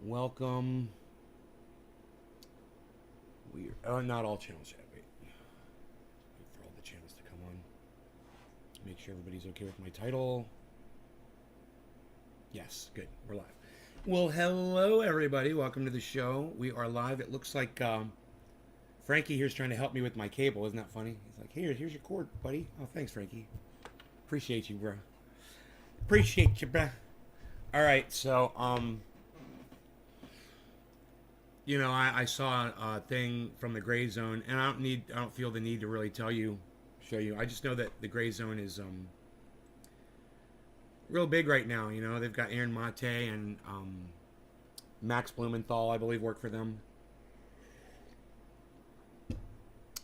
Welcome. Not all channels yet. Wait for all the channels to come on. Make sure everybody's okay with my title. Yes, good. We're live. Well, hello everybody. Welcome to the show. We are live. It looks like Frankie here's trying to help me with my cable. Isn't that funny? He's like, here's your cord, buddy. Oh, thanks, Frankie. Appreciate you, bro. Appreciate you, bro. All right, so I saw a thing from the Gray Zone, and I don't feel the need to really show you. I just know that the Gray Zone is real big right now. You know, they've got Aaron Mate and Max Blumenthal, I believe, work for them,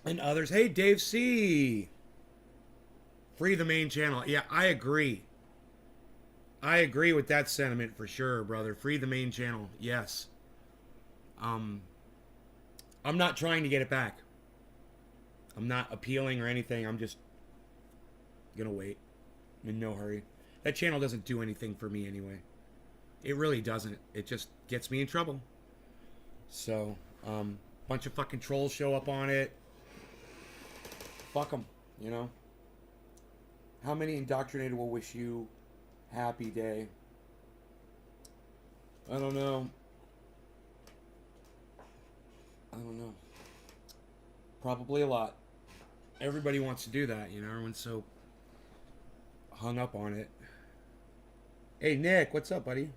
and others. Hey, Dave C. Free the main channel. Yeah, I agree. I agree with that sentiment for sure, brother. Free the main channel. Yes. I'm not trying to get it back. I'm not appealing or anything. I'm just gonna wait. I'm in no hurry. That channel doesn't do anything for me anyway. It really doesn't. It just gets me in trouble. So, bunch of fucking trolls show up on it. Fuck them, you know? How many indoctrinated will wish you happy day? I don't know. Probably a lot. Everybody wants to do that, you know? Everyone's so hung up on it. Hey, Nick, what's up, buddy?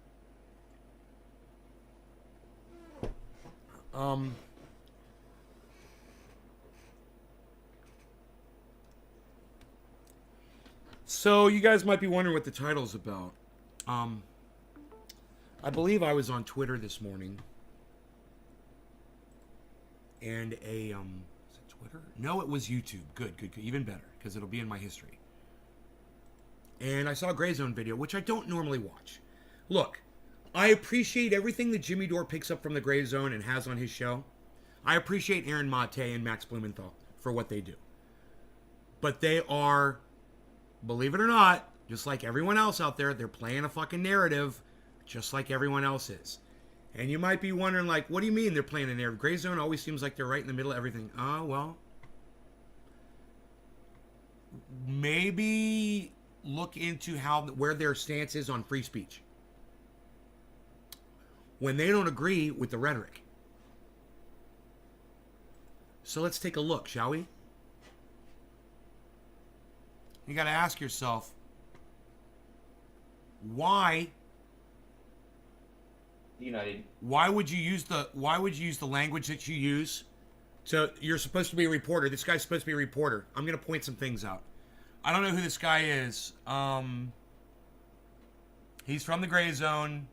So you guys might be wondering what the title's about. I believe I was on Twitter this morning. And is it Twitter? No, it was YouTube. Good. Even better, because it'll be in my history. And I saw a GREYZONE video, which I don't normally watch. Look, I appreciate everything that Jimmy Dore picks up from the GREYZONE and has on his show. I appreciate Aaron Mate and Max Blumenthal for what they do. But they are, believe it or not, just like everyone else out there, they're playing a fucking narrative, just like everyone else is. And you might be wondering, like, what do you mean they're playing a narrative? GREYZONE always seems like they're right in the middle of everything. Oh, well, maybe look into where their stance is on free speech when they don't agree with the rhetoric. So let's take a look, shall we? You got to ask yourself, why would you use the language that you use? So you're supposed to be a reporter. This guy's supposed to be a reporter. I'm going to point some things out. I don't know who this guy is. He's from the Gray Zone.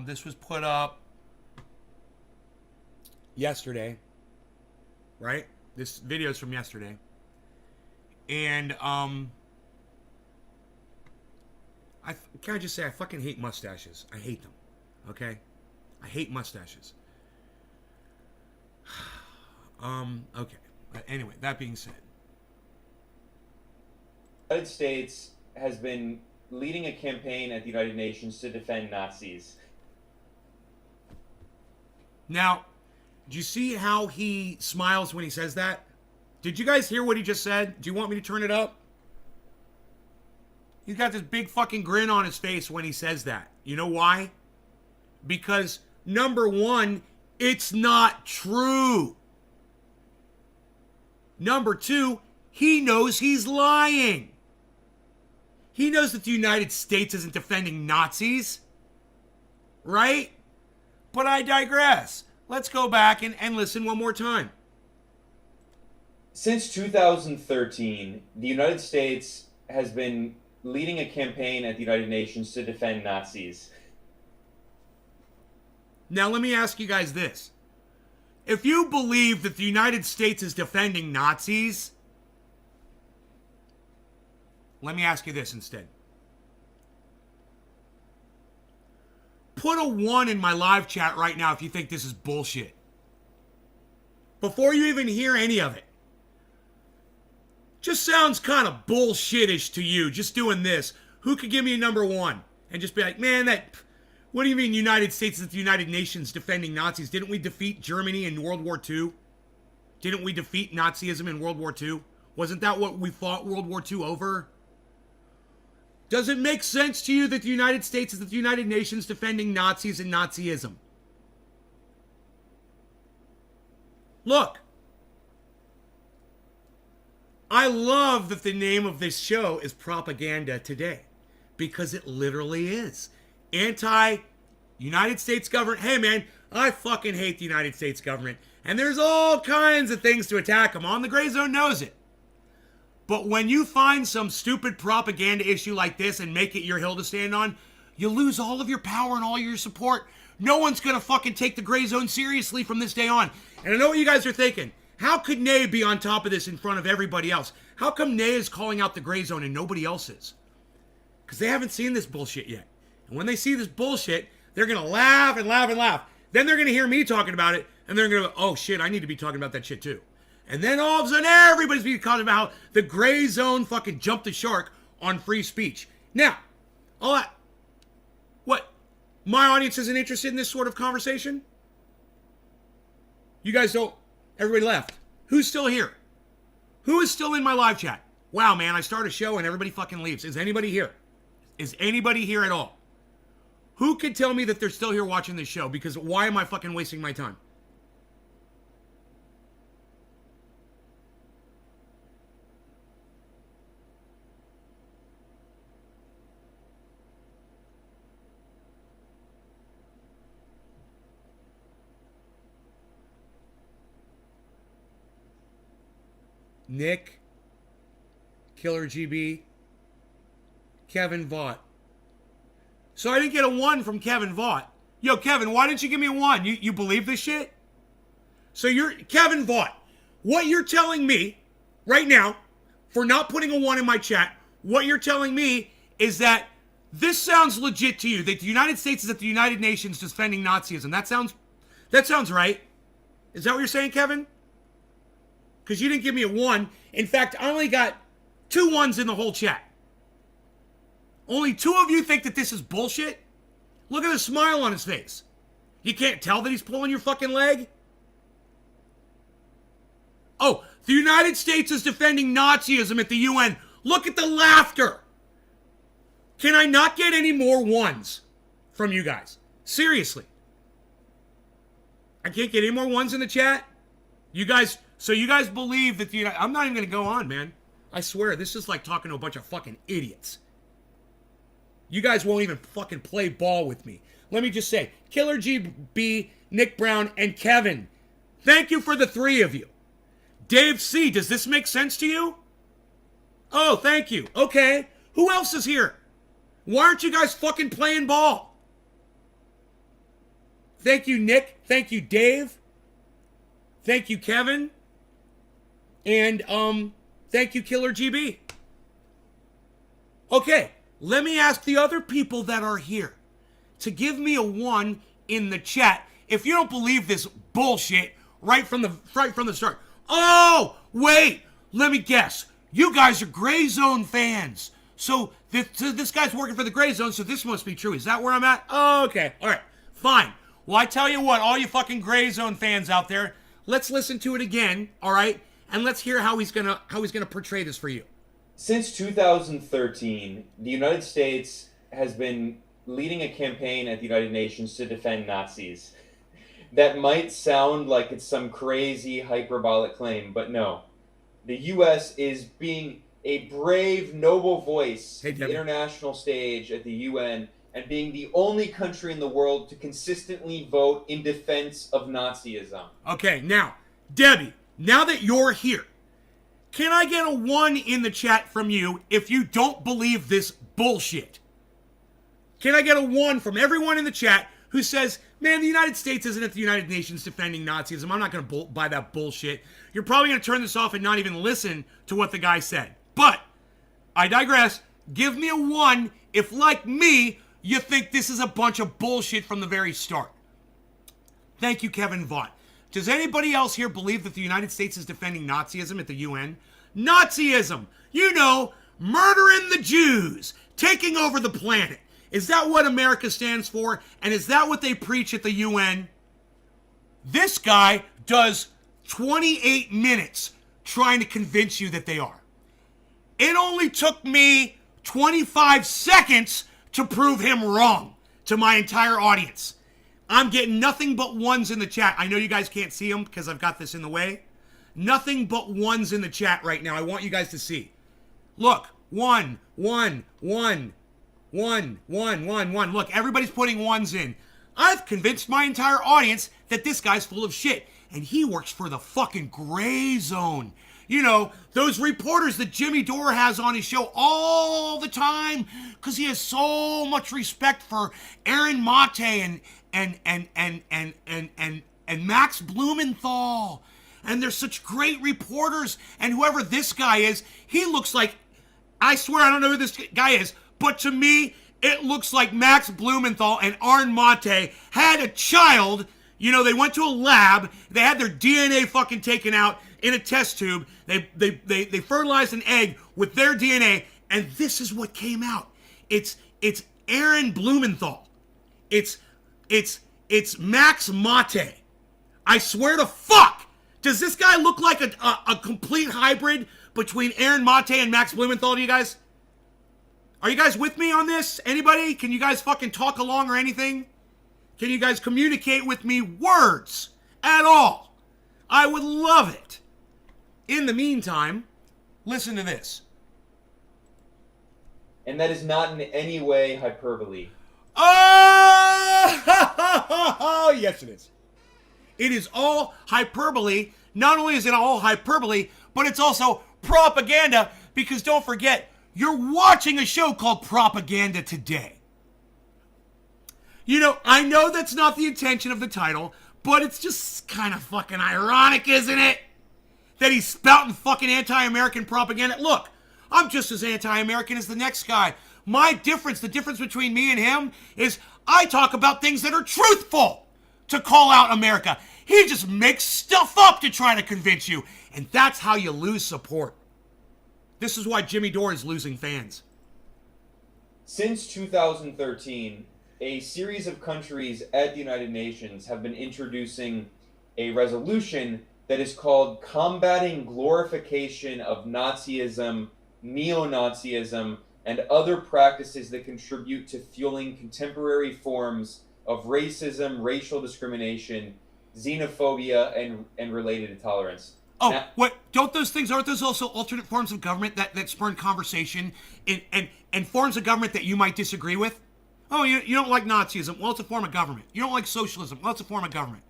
This was put up yesterday, right? This video is from yesterday. And can I just say I fucking hate mustaches. I hate them. Okay? I hate mustaches. Okay. But anyway, that being said. The United States has been leading a campaign at the United Nations to defend Nazis. Now, do you see how he smiles when he says that? Did you guys hear what he just said? Do you want me to turn it up? He's got this big fucking grin on his face when he says that. You know why? Because, number one, it's not true. Number two, he knows he's lying. He knows that the United States isn't defending Nazis. Right? But I digress. Let's go back and listen one more time. Since 2013, the United States has been leading a campaign at the United Nations to defend Nazis. Now, let me ask you guys this. If you believe that the United States is defending Nazis, let me ask you this instead. Put a 1 in my live chat right now if you think this is bullshit. Before you even hear any of it. Just sounds kind of bullshitish to you, just doing this. Who could give me a number 1? and just be like, man, what do you mean United States is the United Nations defending Nazis? Didn't we defeat Germany in World War II? Didn't we defeat Nazism in World War II? Wasn't that what we fought World War II over? Does it make sense to you that the United States is the United Nations defending Nazis and Nazism? Look, I love that the name of this show is Propaganda Today, because it literally is. Anti-United States government. Hey, man, I fucking hate the United States government. And there's all kinds of things to attack them on. The Gray Zone knows it. But when you find some stupid propaganda issue like this and make it your hill to stand on, you lose all of your power and all your support. No one's going to fucking take the Gray Zone seriously from this day on. And I know what you guys are thinking. How could Nay be on top of this in front of everybody else? How come Nay is calling out the Gray Zone and nobody else is? Because they haven't seen this bullshit yet. And when they see this bullshit, they're going to laugh and laugh and laugh. Then they're going to hear me talking about it, and they're going to go, oh shit, I need to be talking about that shit too. And then all of a sudden, everybody's being talking about how the Gray Zone fucking jumped the shark on free speech. Now, what? My audience isn't interested in this sort of conversation? You guys don't? Everybody left. Who's still here? Who is still in my live chat? Wow, man, I start a show and everybody fucking leaves. Is anybody here? Is anybody here at all? Who could tell me that they're still here watching this show? Because why am I fucking wasting my time? Nick, Killer GB, Kevin Vaught. So I didn't get a 1 from Kevin Vaught. Yo, Kevin, why didn't you give me a 1? You believe this shit? So you're Kevin Vaught. What you're telling me right now, for not putting a 1 in my chat, what you're telling me is that this sounds legit to you, that the United States is at the United Nations defending Nazism. That sounds right. Is that what you're saying, Kevin? Because you didn't give me a 1. In fact, I only got 2 1s in the whole chat. Only 2 of you think that this is bullshit? Look at the smile on his face. You can't tell that he's pulling your fucking leg? Oh, the United States is defending Nazism at the UN. Look at the laughter. Can I not get any more 1s from you guys? Seriously. I can't get any more 1s in the chat? So you guys believe that I'm not even going to go on, man. I swear, this is like talking to a bunch of fucking idiots. You guys won't even fucking play ball with me. Let me just say, Killer GB, Nick Brown, and Kevin, thank you for the 3 of you. Dave C, does this make sense to you? Oh, thank you. Okay. Who else is here? Why aren't you guys fucking playing ball? Thank you, Nick. Thank you, Dave. Thank you, Kevin. And, thank you, Killer GB. Okay, let me ask the other people that are here to give me a 1 in the chat if you don't believe this bullshit right from the start. Oh, wait, let me guess. You guys are Gray Zone fans. So this guy's working for the Gray Zone, so this must be true. Is that where I'm at? Oh, okay, all right, fine. Well, I tell you what, all you fucking Gray Zone fans out there, let's listen to it again, all right? And let's hear how he's gonna portray this for you. Since 2013, the United States has been leading a campaign at the United Nations to defend Nazis. That might sound like it's some crazy hyperbolic claim, but no. The U.S. is being a brave, noble voice at the international stage at the UN and being the only country in the world to consistently vote in defense of Nazism. Okay, now, Debbie, now that you're here, can I get a 1 in the chat from you if you don't believe this bullshit? Can I get a 1 from everyone in the chat who says, man, the United States isn't at the United Nations defending Nazism. I'm not going to buy that bullshit. You're probably going to turn this off and not even listen to what the guy said. But I digress. Give me a 1 if, like me, you think this is a bunch of bullshit from the very start. Thank you, Kevin Vaught. Does anybody else here believe that the United States is defending Nazism at the UN? Nazism! You know, murdering the Jews, taking over the planet. Is that what America stands for? And is that what they preach at the UN? This guy does 28 minutes trying to convince you that they are. It only took me 25 seconds to prove him wrong to my entire audience. I'm getting nothing but ones in the chat. I know you guys can't see them because I've got this in the way. Nothing but ones in the chat right now. I want you guys to see. Look, one. Look, everybody's putting ones in. I've convinced my entire audience that this guy's full of shit. And he works for the fucking Gray Zone. You know, those reporters that Jimmy Dore has on his show all the time because he has so much respect for Aaron Mate and Max Blumenthal. And they're such great reporters. And whoever this guy is, he looks like, I swear I don't know who this guy is, but to me, it looks like Max Blumenthal and Aaron Mate had a child. You know, they went to a lab, they had their DNA fucking taken out in a test tube, they fertilized an egg with their DNA, and this is what came out. It's Aaron Blumenthal. It's Max Mate. I swear to fuck! Does this guy look like a complete hybrid between Aaron Mate and Max Blumenthal to you guys? Are you guys with me on this? Anybody? Can you guys fucking talk along or anything? Can you guys communicate with me words at all? I would love it. In the meantime, listen to this. And that is not in any way hyperbole. Oh, yes it is. It is all hyperbole. Not only is it all hyperbole, but it's also propaganda, because don't forget, you're watching a show called Propaganda Today. You know, I know that's not the intention of the title, but it's just kind of fucking ironic, isn't it? That he's spouting fucking anti-American propaganda. Look, I'm just as anti-American as the next guy. My difference, the difference between me and him, is I talk about things that are truthful to call out America. He just makes stuff up to try to convince you. And that's how you lose support. This is why Jimmy Dore is losing fans. Since 2013, a series of countries at the United Nations have been introducing a resolution that is called Combating Glorification of Nazism, Neo-Nazism, and other practices that contribute to fueling contemporary forms of racism, racial discrimination, xenophobia, and related intolerance. Oh, now, what? Aren't those also alternate forms of government that spurn conversation and forms of government that you might disagree with? Oh, you don't like Nazism? Well, it's a form of government. You don't like socialism? Well, it's a form of government.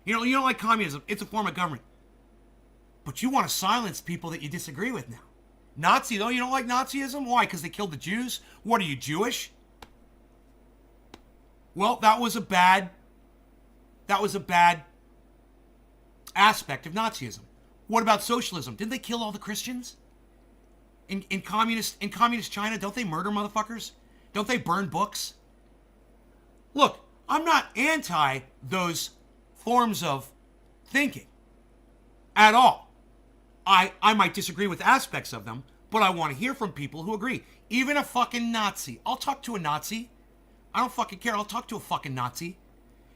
You don't like communism? It's a form of government. But you want to silence people that you disagree with now. Nazi, though, you don't like Nazism? Why? Because they killed the Jews? What, are you Jewish? Well, that was a bad aspect of Nazism. What about socialism? Didn't they kill all the Christians? In communist China, don't they murder motherfuckers? Don't they burn books? Look, I'm not anti those forms of thinking at all. I might disagree with aspects of them, but I want to hear from people who agree. Even a fucking Nazi. I'll talk to a Nazi. I don't fucking care. I'll talk to a fucking Nazi.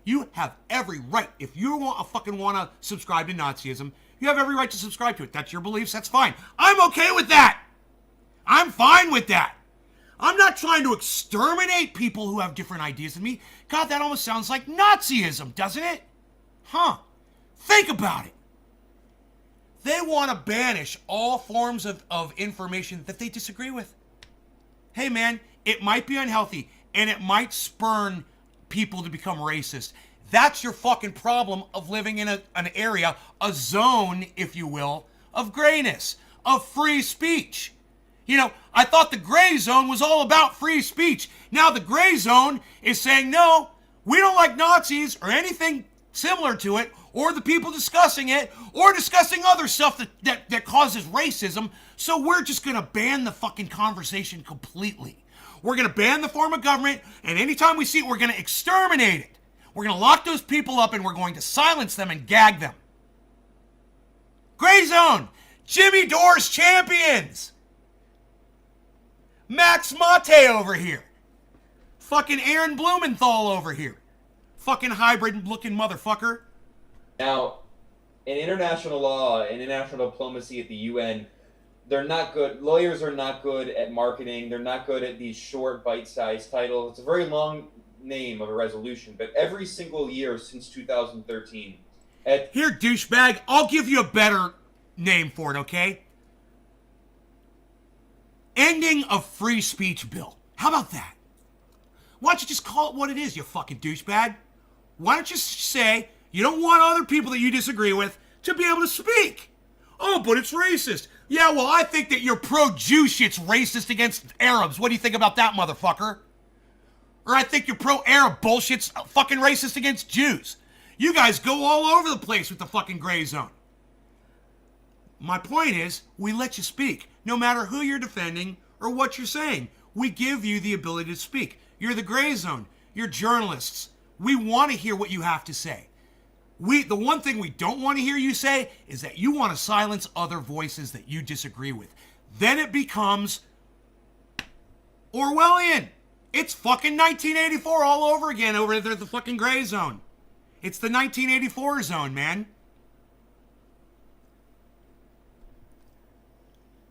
You have every right. If you want to subscribe to Nazism, you have every right to subscribe to it. That's your beliefs. That's fine. I'm okay with that. I'm fine with that. I'm not trying to exterminate people who have different ideas than me. God, that almost sounds like Nazism, doesn't it? Huh. Think about it. They want to banish all forms of information that they disagree with. Hey, man, it might be unhealthy, and it might spurn people to become racist. That's your fucking problem of living in an area, a zone, if you will, of grayness, of free speech. You know, I thought the gray zone was all about free speech. Now the gray zone is saying, no, we don't like Nazis or anything similar to it, or the people discussing it, or discussing other stuff that causes racism, so we're just going to ban the fucking conversation completely. We're going to ban the form of government, and anytime we see it, we're going to exterminate it. We're going to lock those people up, and we're going to silence them and gag them. Gray Zone, Jimmy Dore's champions. Max Mate over here. Fucking Aaron Blumenthal over here. Fucking hybrid-looking motherfucker. Now, in international law and international diplomacy at the UN, they're not good. Lawyers are not good at marketing. They're not good at these short, bite-sized titles. It's a very long name of a resolution, but every single year since 2013... Here, douchebag, I'll give you a better name for it, okay? Ending of free speech bill. How about that? Why don't you just call it what it is, you fucking douchebag? Why don't you say you don't want other people that you disagree with to be able to speak? Oh, but it's racist. Yeah, well, I think that your pro-Jew shit's racist against Arabs. What do you think about that, motherfucker? Or I think your pro-Arab bullshit's fucking racist against Jews. You guys go all over the place with the fucking gray zone. My point is, we let you speak. No matter who you're defending or what you're saying, we give you the ability to speak. You're the gray zone. You're journalists. We want to hear what you have to say. The one thing we don't want to hear you say is that you want to silence other voices that you disagree with. Then it becomes Orwellian. It's fucking 1984 all over again over there at the fucking gray zone. It's the 1984 zone, man.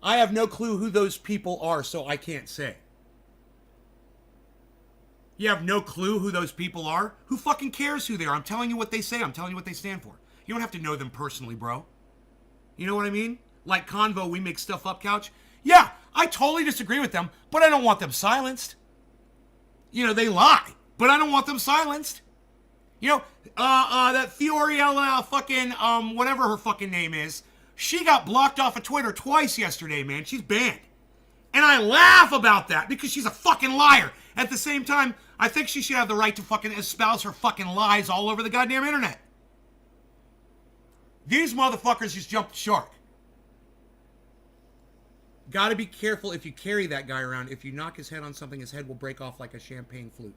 I have no clue who those people are, so I can't say. You have no clue who those people are? Who fucking cares who they are? I'm telling you what they say. I'm telling you what they stand for. You don't have to know them personally, bro. You know what I mean? Like Convo, we make stuff up couch. Yeah, I totally disagree with them, but I don't want them silenced. You know, they lie, but I don't want them silenced. You know, that Fiorella fucking, whatever her fucking name is, she got blocked off of Twitter twice yesterday, man. She's banned. And I laugh about that because she's a fucking liar. At the same time, I think she should have the right to fucking espouse her fucking lies all over the goddamn internet. These motherfuckers just jumped the shark. Gotta be careful if you carry that guy around. If you knock his head on something, his head will break off like a champagne flute.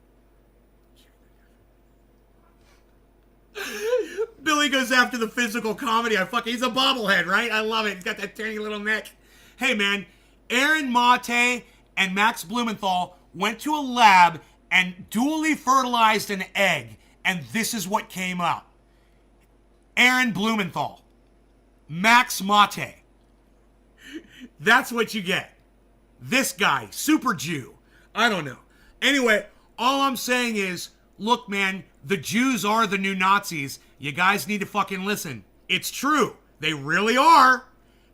Billy goes after the physical comedy. He's a bobblehead, right? I love it. He's got that tiny little neck. Hey, man, Aaron Mate and Max Blumenthal went to a lab and dually fertilized an egg, and this is what came out. Aaron Blumenthal, Max Mate. That's what you get. This guy, super Jew. I don't know. Anyway, all I'm saying is, look, man, the Jews are the new Nazis. You guys need to fucking listen. It's true. They really are.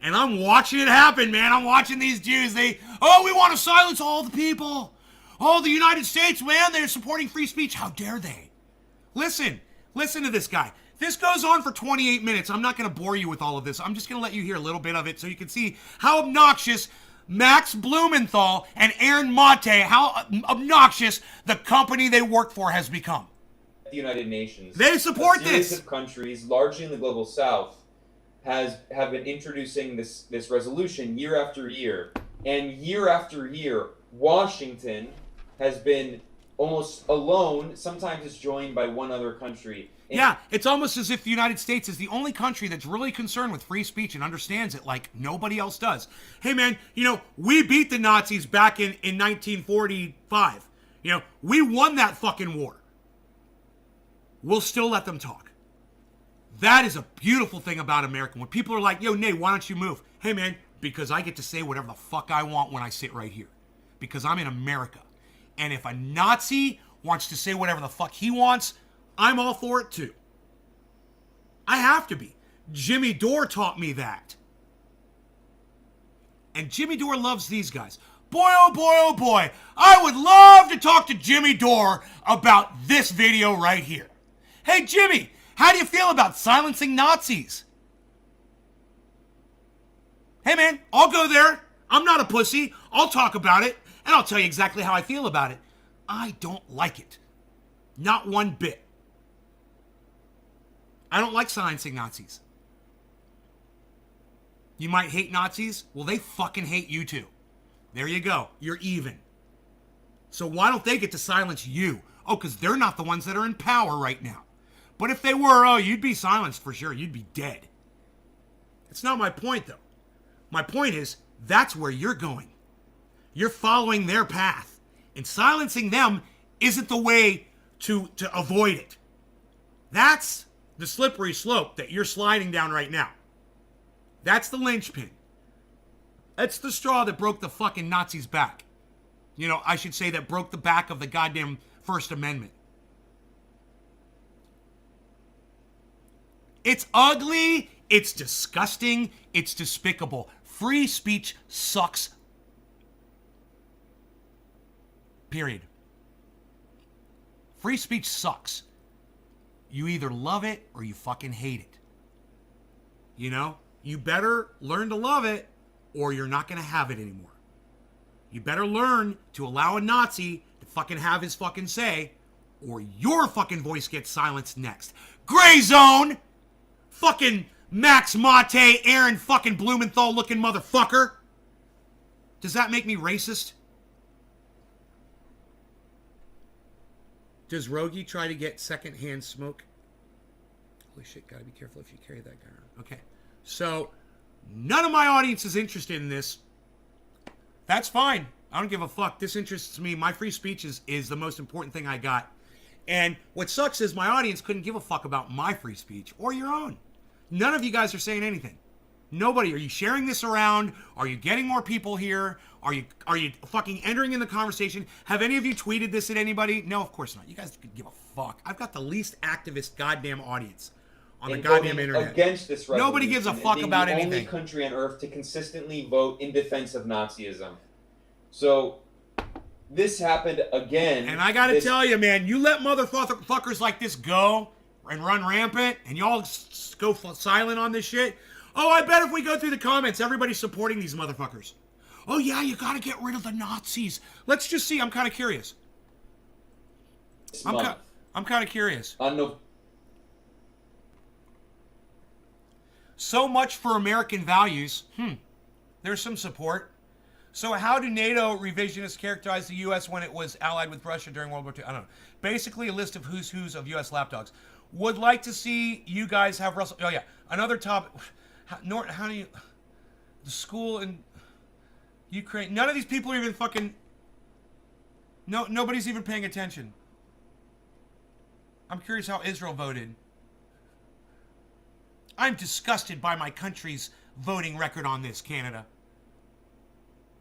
And I'm watching it happen, man. I'm watching these Jews. We want to silence all the people. Oh, the United States, man, they're supporting free speech. How dare they? Listen to this guy. This goes on for 28 minutes. I'm not going to bore you with all of this. I'm just going to let you hear a little bit of it so you can see how obnoxious Max Blumenthal and Aaron Mate, how obnoxious the company they work for has become. The United Nations. They support this. A series of countries, largely in the global south, have been introducing this resolution year after year. And year after year, Washington has been almost alone. Sometimes it's joined by one other country. Yeah, it's almost as if the United States is the only country that's really concerned with free speech and understands it like nobody else does. Hey, man, we beat the Nazis back in 1945. We won that fucking war. We'll still let them talk. That is a beautiful thing about America. When people are like, yo, Nate, why don't you move? Hey, man, because I get to say whatever the fuck I want when I sit right here. Because I'm in America. And if a Nazi wants to say whatever the fuck he wants, I'm all for it too. I have to be. Jimmy Dore taught me that. And Jimmy Dore loves these guys. Boy, oh boy, oh boy. I would love to talk to Jimmy Dore about this video right here. Hey, Jimmy, how do you feel about silencing Nazis? Hey, man, I'll go there. I'm not a pussy. I'll talk about it, and I'll tell you exactly how I feel about it. I don't like it. Not one bit. I don't like silencing Nazis. You might hate Nazis. Well, they fucking hate you too. There you go. You're even. So why don't they get to silence you? Oh, because they're not the ones that are in power right now. But if they were, you'd be silenced for sure. You'd be dead. It's not my point, though. My point is, that's where you're going. You're following their path. And silencing them isn't the way to avoid it. That's the slippery slope that you're sliding down right now. That's the linchpin. That's the straw that broke the fucking Nazis' back. You know, I should say that broke the back of the goddamn First Amendment. It's ugly, it's disgusting, it's despicable. Free speech sucks. Period. Free speech sucks. You either love it or you fucking hate it. You know? You better learn to love it or you're not going to have it anymore. You better learn to allow a Nazi to fucking have his fucking say or your fucking voice gets silenced next. Gray Zone! Fucking Max Mate, Aaron fucking Blumenthal looking motherfucker. Does that make me racist? Does Rogie try to get secondhand smoke? Holy shit, gotta be careful if you carry that guy around. Okay. So, none of my audience is interested in this. That's fine. I don't give a fuck. This interests me. My free speech is the most important thing I got. And what sucks is my audience couldn't give a fuck about my free speech or your own. None of you guys are saying anything. Nobody. Are you sharing this around? Are you getting more people here? Are you fucking entering in the conversation? Have any of you tweeted this at anybody? No, of course not. You guys could give a fuck. I've got the least activist goddamn audience on the goddamn internet. Against this revolution, nobody gives a fuck about anything. The only country on earth to consistently vote in defense of Nazism. So this happened again. And I gotta tell you, man, you let motherfuckers like this go and run rampant, and y'all go silent on this shit. Oh, I bet if we go through the comments, everybody's supporting these motherfuckers. Oh yeah, you gotta get rid of the Nazis. Let's just see. I'm kind of curious. I'm kind of curious. So much for American values. There's some support. So how do NATO revisionists characterize the U.S. when it was allied with Russia during World War II? I don't know. Basically a list of who's who's of U.S. lapdogs. Would like to see you guys have Russell. Oh yeah, another topic. How do you? The school in Ukraine. None of these people are even fucking. Nobody's even paying attention. I'm curious how Israel voted. I'm disgusted by my country's voting record on this, Canada.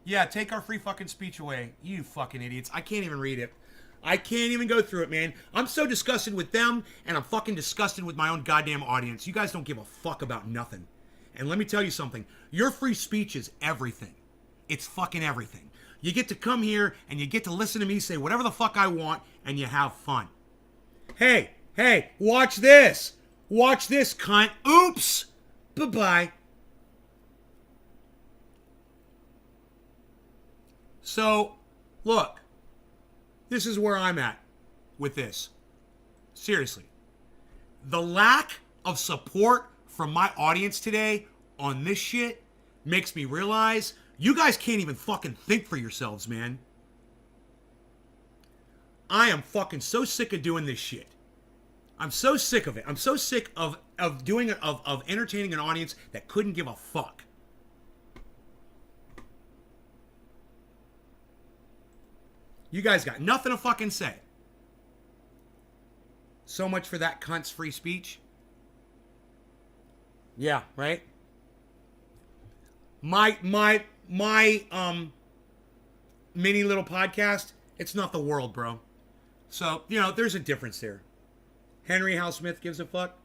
Yeah, take our free fucking speech away. You fucking idiots. I can't even read it. I can't even go through it, man. I'm so disgusted with them, and I'm fucking disgusted with my own goddamn audience. You guys don't give a fuck about nothing. And let me tell you something. Your free speech is everything. It's fucking everything. You get to come here, and you get to listen to me say whatever the fuck I want, and you have fun. Hey, watch this. Watch this, cunt. Oops. Bye-bye. So, look. This is where I'm at with this. Seriously. The lack of support from my audience today on this shit makes me realize you guys can't even fucking think for yourselves, man. I am fucking so sick of doing this shit. I'm so sick of it. I'm so sick of entertaining an audience that couldn't give a fuck. You guys got nothing to fucking say. So much for that cunt's free speech. Yeah, right? My mini little podcast, it's not the world, bro. So, you know, there's a difference there. Henry Hal Smith gives a fuck.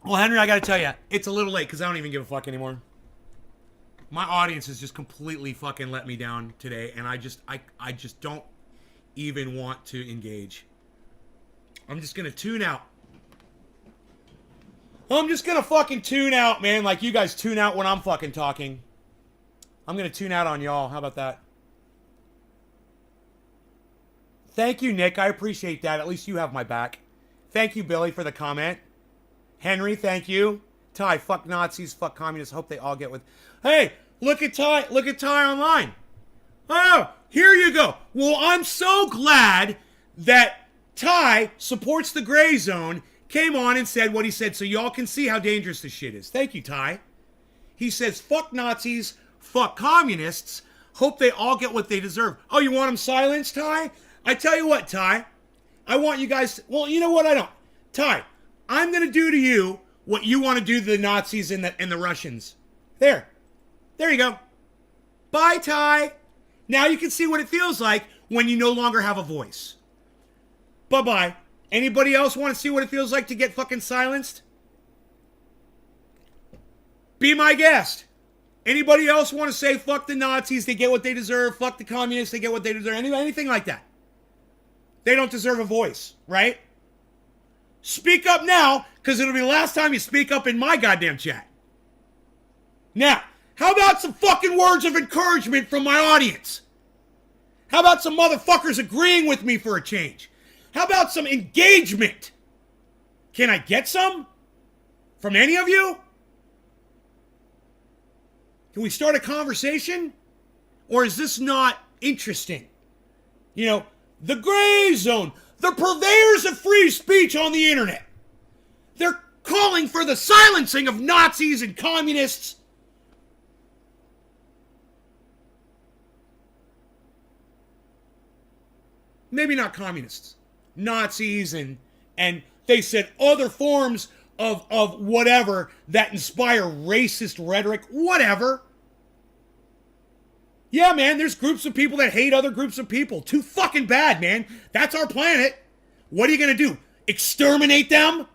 Well, Henry, I gotta tell you, it's a little late because I don't even give a fuck anymore. My audience has just completely fucking let me down today, and I just don't even want to engage. I'm just gonna tune out. I'm just gonna fucking tune out, man, like you guys tune out when I'm fucking talking. I'm gonna tune out on y'all. How about that? Thank you, Nick. I appreciate that. At least you have my back. Thank you, Billy, for the comment. Henry, thank you. Ty, fuck Nazis, fuck communists. Hope they all get with. Hey, look at Ty. Look at Ty online. Oh, here you go. Well, I'm so glad that Ty supports the Gray Zone, came on and said what he said so y'all can see how dangerous this shit is. Thank you, Ty. He says, fuck Nazis, fuck communists, Hope they all get what they deserve. Oh, you want them silenced, Ty? I tell you what, Ty. I want you guys... Well, you know what? I don't. Ty, I'm going to do to you what you want to do to the Nazis and the Russians. There. There you go. Bye, Ty. Now you can see what it feels like when you no longer have a voice. Bye-bye. Anybody else want to see what it feels like to get fucking silenced? Be my guest. Anybody else want to say, fuck the Nazis, they get what they deserve, fuck the communists, they get what they deserve, anything like that? They don't deserve a voice, right? Speak up now, because it'll be the last time you speak up in my goddamn chat. Now, how about some fucking words of encouragement from my audience? How about some motherfuckers agreeing with me for a change? How about some engagement? Can I get some? From any of you? Can we start a conversation? Or is this not interesting? You know, the gray zone, the purveyors of free speech on the internet. They're calling for the silencing of Nazis and communists. Maybe not communists. Nazis and they said other forms of whatever that inspire racist rhetoric, whatever. Yeah, man, there's groups of people that hate other groups of people. Too fucking bad, man. That's our planet. What are you going to do? Exterminate them?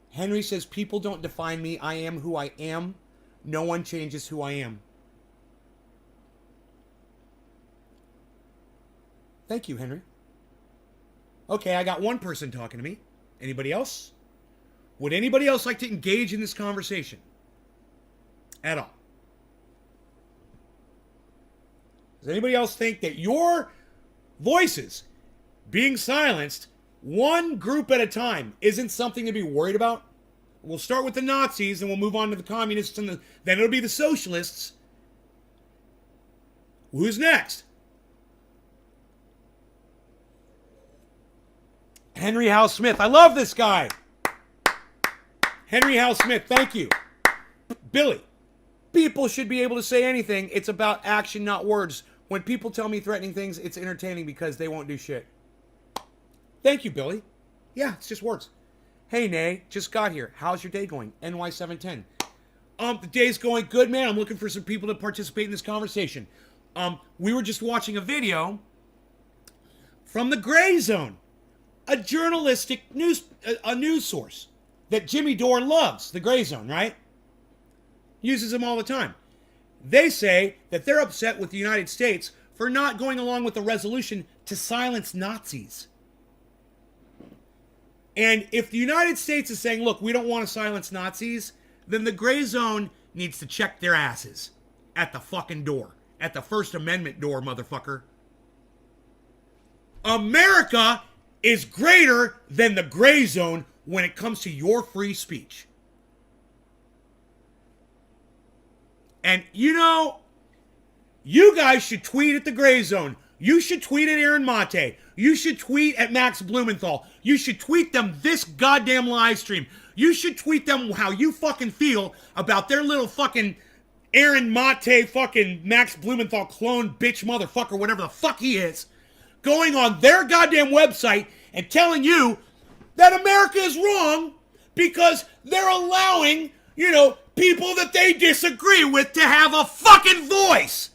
Henry says, people don't define me. I am who I am. No one changes who I am. Thank you, Henry. Okay, I got one person talking to me. Anybody else? Would anybody else like to engage in this conversation? At all? Does anybody else think that your voices being silenced one group at a time isn't something to be worried about? We'll start with the Nazis and we'll move on to the communists and then it'll be the socialists. Who's next? Henry Howe Smith. I love this guy. Henry Howe Smith, thank you. Billy, people should be able to say anything. It's about action, not words. When people tell me threatening things, it's entertaining because they won't do shit. Thank you, Billy. Yeah, it's just words. Hey, Nay, just got here. How's your day going? NY710. The day's going good, man. I'm looking for some people to participate in this conversation. We were just watching a video from the Gray Zone, a journalistic news source that Jimmy Dore loves, the Gray Zone, right? Uses them all the time. They say that they're upset with the United States for not going along with the resolution to silence Nazis. And if the United States is saying, look, we don't want to silence Nazis, then the Gray Zone needs to check their asses at the fucking door. At the First Amendment door, motherfucker. America is greater than the Gray Zone when it comes to your free speech. And you know, you guys should tweet at the Gray Zone. You should tweet at Aaron Mate. You should tweet at Max Blumenthal. You should tweet them this goddamn live stream. You should tweet them how you fucking feel about their little fucking Aaron Mate fucking Max Blumenthal clone bitch motherfucker, whatever the fuck he is, going on their goddamn website and telling you that America is wrong because they're allowing, you know, people that they disagree with to have a fucking voice.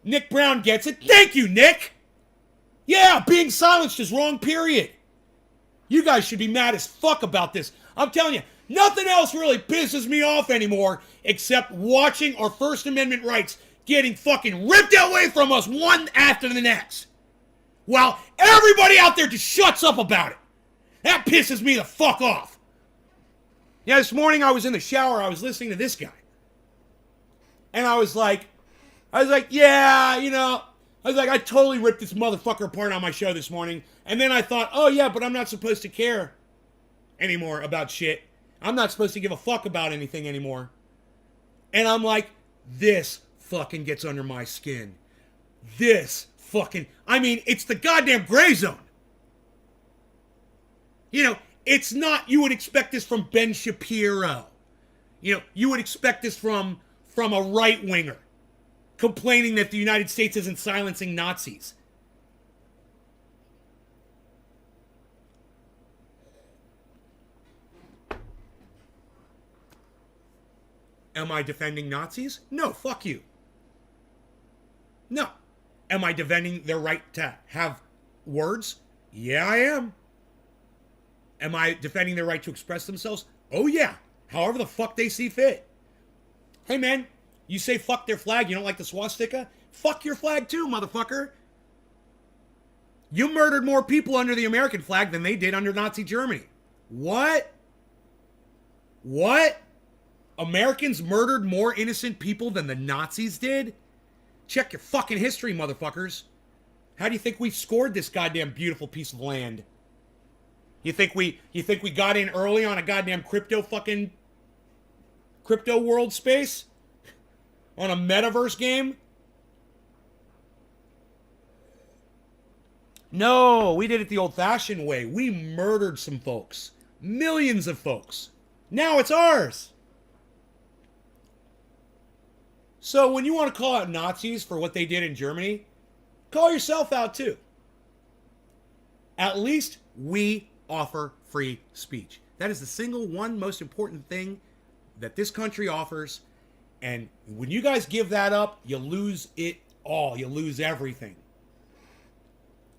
Nick Brown gets it. Thank you, Nick. Yeah, being silenced is wrong, period. You guys should be mad as fuck about this. I'm telling you, nothing else really pisses me off anymore except watching our First Amendment rights getting fucking ripped away from us one after the next. While everybody out there just shuts up about it. That pisses me the fuck off. Yeah, this morning I was in the shower, I was listening to this guy. And I was like, yeah, you know, I totally ripped this motherfucker apart on my show this morning. And then I thought, oh yeah, but I'm not supposed to care anymore about shit. I'm not supposed to give a fuck about anything anymore. And I'm like, this fucking gets under my skin. This fucking, I mean, it's the goddamn Gray Zone. You know, it's not, you would expect this from Ben Shapiro. You know, you would expect this from a right winger complaining that the United States isn't silencing Nazis. Am I defending Nazis? No, fuck you. No. Am I defending their right to have words? Yeah, I am. Am I defending their right to express themselves? Oh, yeah. However the fuck they see fit. Hey, man, you say fuck their flag, you don't like the swastika? Fuck your flag too, motherfucker. You murdered more people under the American flag than they did under Nazi Germany. What? What? Americans murdered more innocent people than the Nazis did? Check your fucking history, motherfuckers. How do you think we scored this goddamn beautiful piece of land? You think we got in early on a goddamn crypto world space? On a metaverse game? No, we did it the old-fashioned way. We murdered some folks. Millions of folks. Now it's ours. So when you want to call out Nazis for what they did in Germany, call yourself out too. At least we offer free speech. That is the single one most important thing that this country offers. And when you guys give that up, you lose it all. You lose everything.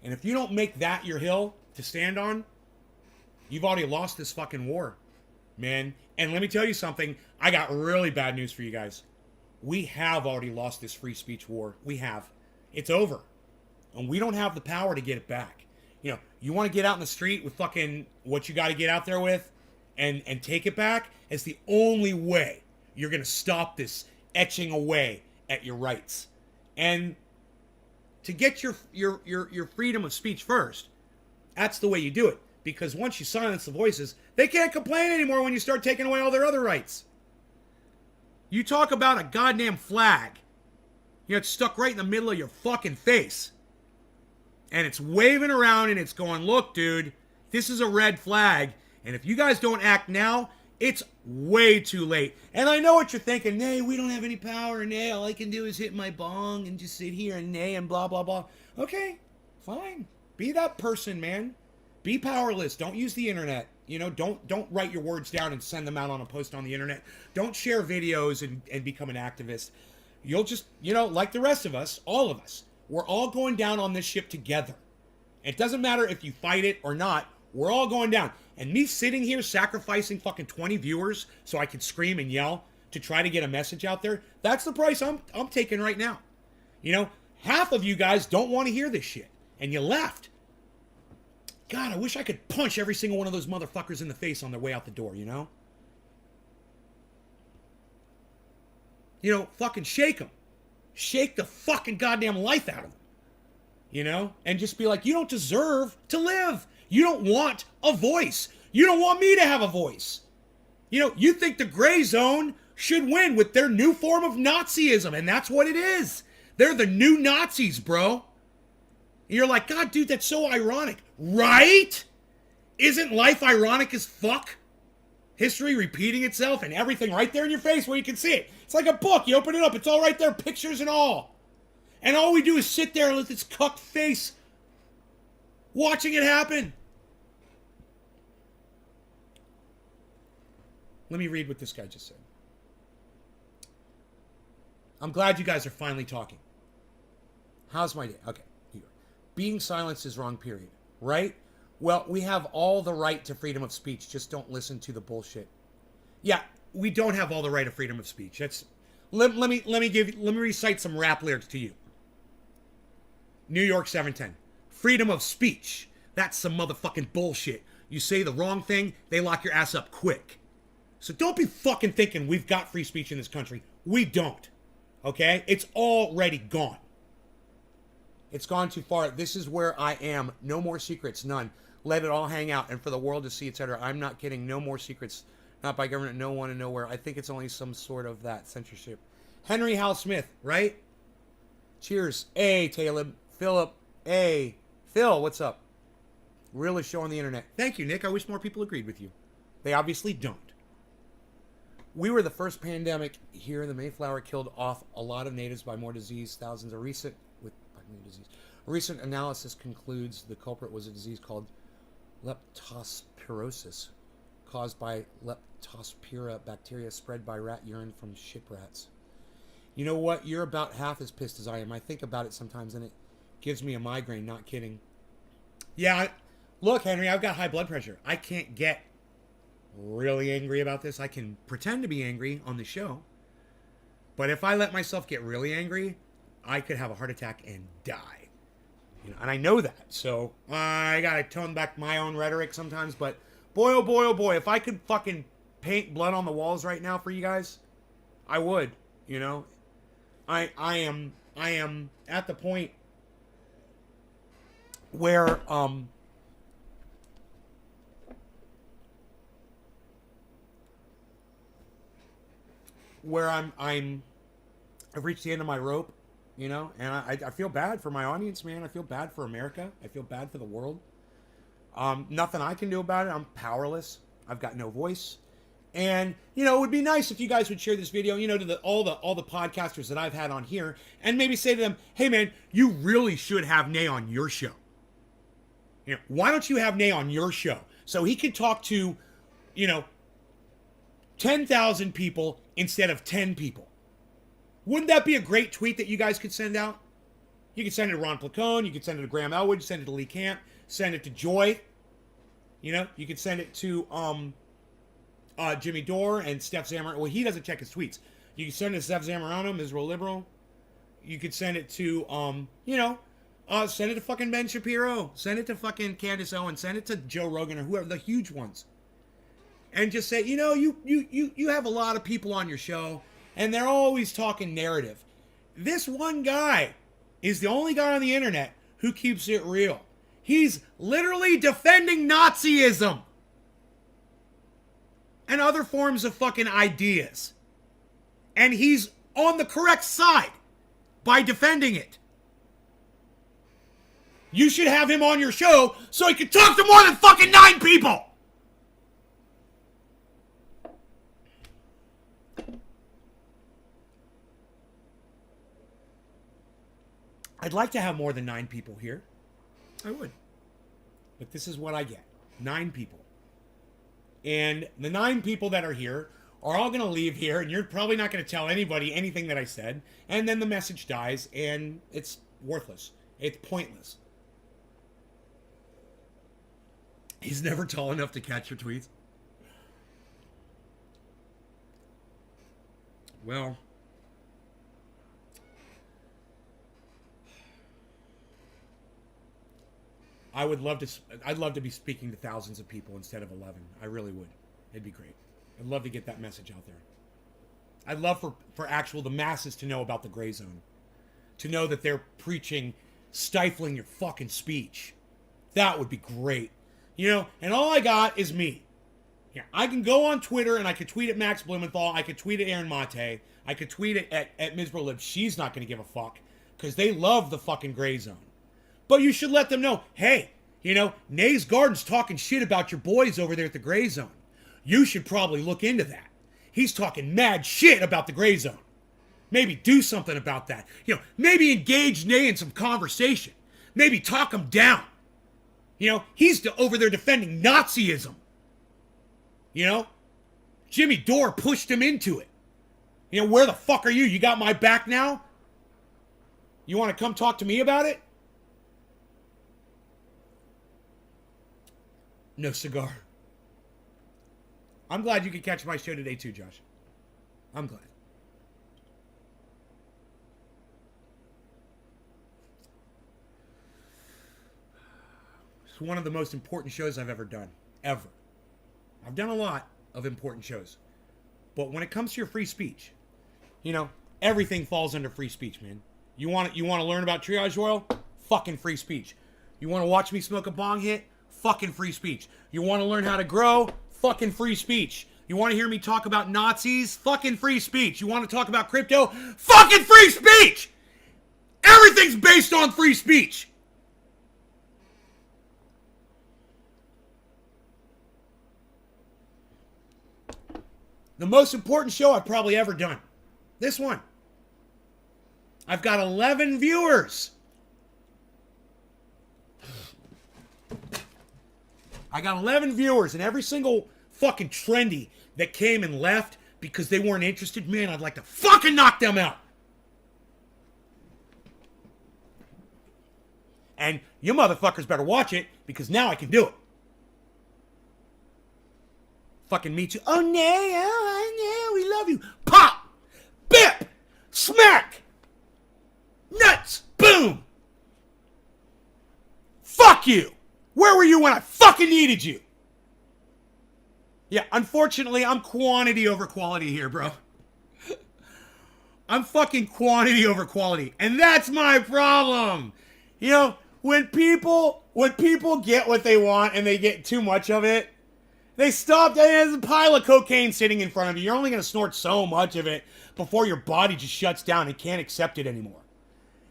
And if you don't make that your hill to stand on, you've already lost this fucking war, man. And let me tell you something. I got really bad news for you guys. We have already lost this free speech war. We have. It's over. And we don't have the power to get it back. You know, you want to get out in the street with fucking what you got to get out there with and take it back? It's the only way you're going to stop this etching away at your rights. And to get your freedom of speech first, that's the way you do it. Because once you silence the voices, they can't complain anymore when you start taking away all their other rights. You talk about a goddamn flag. You know, it's stuck right in the middle of your fucking face. And it's waving around and it's going, look, dude, this is a red flag. And if you guys don't act now, it's way too late. And I know what you're thinking. Nay, we don't have any power. Nay, all I can do is hit my bong and just sit here and nay and blah, blah, blah. Okay, fine. Be that person, man. Be powerless. Don't use the internet. You know, don't write your words down and send them out on a post on the internet. Don't share videos and become an activist. You'll just, you know, like the rest of us, all of us, we're all going down on this ship together. It doesn't matter if you fight it or not. We're all going down. And me sitting here sacrificing fucking 20 viewers so I can scream and yell to try to get a message out there, that's the price I'm taking right now. You know, half of you guys don't want to hear this shit. And you left. God, I wish I could punch every single one of those motherfuckers in the face on their way out the door, you know? You know, fucking shake them. Shake the fucking goddamn life out of them. You know? And just be like, you don't deserve to live. You don't want a voice. You don't want me to have a voice. You know, you think the gray zone should win with their new form of Nazism, and that's what it is. They're the new Nazis, bro. And you're like, God, dude, that's so ironic. Right? Isn't life ironic as fuck? History repeating itself and everything right there in your face where you can see it. It's like a book. You open it up. It's all right there, pictures and all. And all we do is sit there with this cucked face watching it happen. Let me read what this guy just said. I'm glad you guys are finally talking. How's my day? Okay. Here. Being silenced is wrong, period. Right? Well, we have all the right to freedom of speech. Just don't listen to the bullshit. Yeah, we don't have all the right of freedom of speech. That's let me recite some rap lyrics to you. New York 710. Freedom of speech. That's some motherfucking bullshit. You say the wrong thing, they lock your ass up quick. So don't be fucking thinking we've got free speech in this country. We don't. Okay? It's already gone. It's gone too far. This is where I am. No more secrets. None. Let it all hang out and for the world to see, etc. I'm not kidding. No more secrets. Not by government. No one and nowhere. I think it's only some sort of that censorship. Henry Hal Smith, right? Cheers. A. Taleb. Philip. A. Phil, what's up? Really show on the internet. Thank you, Nick. I wish more people agreed with you. They obviously don't. We were the first pandemic here in the Mayflower killed off a lot of natives by more disease. Thousands of recent with disease. A recent analysis concludes the culprit was a disease called leptospirosis, caused by leptospira bacteria spread by rat urine from ship rats. You know what? You're about half as pissed as I am. I think about it sometimes, and it gives me a migraine. Not kidding. Yeah, look, Henry, I've got high blood pressure. I can't get really angry about this. I can pretend to be angry on the show, but if I let myself get really angry, I could have a heart attack and die. You know, and I know that. So I gotta tone back my own rhetoric sometimes. But boy, oh boy, oh boy, if I could fucking paint blood on the walls right now for you guys, I would. You know, I am at the point where I've reached the end of my rope, you know, and I feel bad for my audience, man. I feel bad for America. I feel bad for the world. Nothing I can do about it. I'm powerless. I've got no voice. And, you know, it would be nice if you guys would share this video, you know, to all the podcasters that I've had on here, and maybe say to them, hey man, you really should have Nay on your show. You know, why don't you have Nay on your show? So he could talk to, you know, 10,000 people instead of 10 people. Wouldn't that be a great tweet that you guys could send out? You could send it to Ron Placone, you could send it to Graham Elwood, send it to Lee Camp, send it to Joy. You know, you could send it to Jimmy Dore and Steph Zamorano. Well, he doesn't check his tweets. You could send it to Steph Zamorano, Miserable Liberal. You could send it to, you know, send it to fucking Ben Shapiro. Send it to fucking Candace Owens. Send it to Joe Rogan or whoever, the huge ones. And just say, you know, you have a lot of people on your show, and they're always talking narrative. This one guy is the only guy on the internet who keeps it real. He's literally defending Nazism and other forms of fucking ideas. And he's on the correct side by defending it. You should have him on your show so he can talk to more than fucking 9 people. I'd like to have more than 9 people here. I would. But this is what I get. 9 people. And the 9 people that are here are all going to leave here, and you're probably not going to tell anybody anything that I said, and then the message dies, and it's worthless. It's pointless. He's never tall enough to catch your tweets. Well, I'd love to be speaking to thousands of people instead of 11. I really would. It'd be great. I'd love to get that message out there. I'd love for the masses to know about the gray zone. To know that they're preaching, stifling your fucking speech. That would be great. You know, and all I got is me. Yeah, I can go on Twitter and I could tweet at Max Blumenthal. I could tweet at Aaron Mate. I could tweet at Ms. Berlib. She's not going to give a fuck because they love the fucking gray zone. But you should let them know, hey, you know, Nay's Garden's talking shit about your boys over there at the gray zone. You should probably look into that. He's talking mad shit about the gray zone. Maybe do something about that. You know, maybe engage Nay in some conversation. Maybe talk him down. You know, he's over there defending Nazism. You know, Jimmy Dore pushed him into it. You know, where the fuck are you? You got my back now? You want to come talk to me about it? No cigar. I'm glad you could catch my show today too, Josh. I'm glad. It's one of the most important shows I've ever done. Ever. I've done a lot of important shows. But when it comes to your free speech, you know, everything falls under free speech, man. You want to learn about triage oil? Fucking free speech. You want to watch me smoke a bong hit? Fucking free speech. You want to learn how to grow? Fucking free speech. You want to hear me talk about Nazis? Fucking free speech. You want to talk about crypto? Fucking free speech! Everything's based on free speech. The most important show I've probably ever done. This one. I've got 11 viewers. I got 11 viewers, and every single fucking trendy that came and left because they weren't interested, man, I'd like to fucking knock them out. And you motherfuckers better watch it, because now I can do it. Fucking me too. Oh no, oh no, we love you. Pop! Bip! Smack! Nuts! Boom! Fuck you! Where were you when I fucking needed you? Yeah, unfortunately, I'm quantity over quality here, bro. I'm fucking quantity over quality. And that's my problem. You know, when people get what they want and they get too much of it, they stop. There's a pile of cocaine sitting in front of you. You're only going to snort so much of it before your body just shuts down and can't accept it anymore.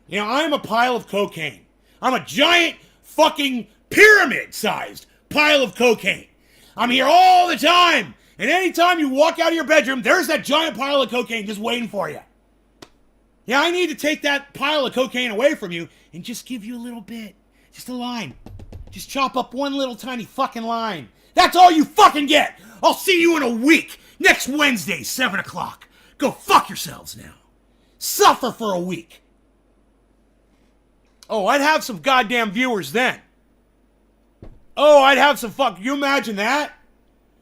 You know, I'm a pile of cocaine. I'm a giant fucking pyramid-sized pile of cocaine. I'm here all the time. And anytime you walk out of your bedroom, there's that giant pile of cocaine just waiting for you. Yeah, I need to take that pile of cocaine away from you and just give you a little bit. Just a line. Just chop up one little tiny fucking line. That's all you fucking get. I'll see you in a week. Next Wednesday, 7 o'clock. Go fuck yourselves now. Suffer for a week. Oh, I'd have some goddamn viewers then. Oh, I'd have some fuck. You imagine that?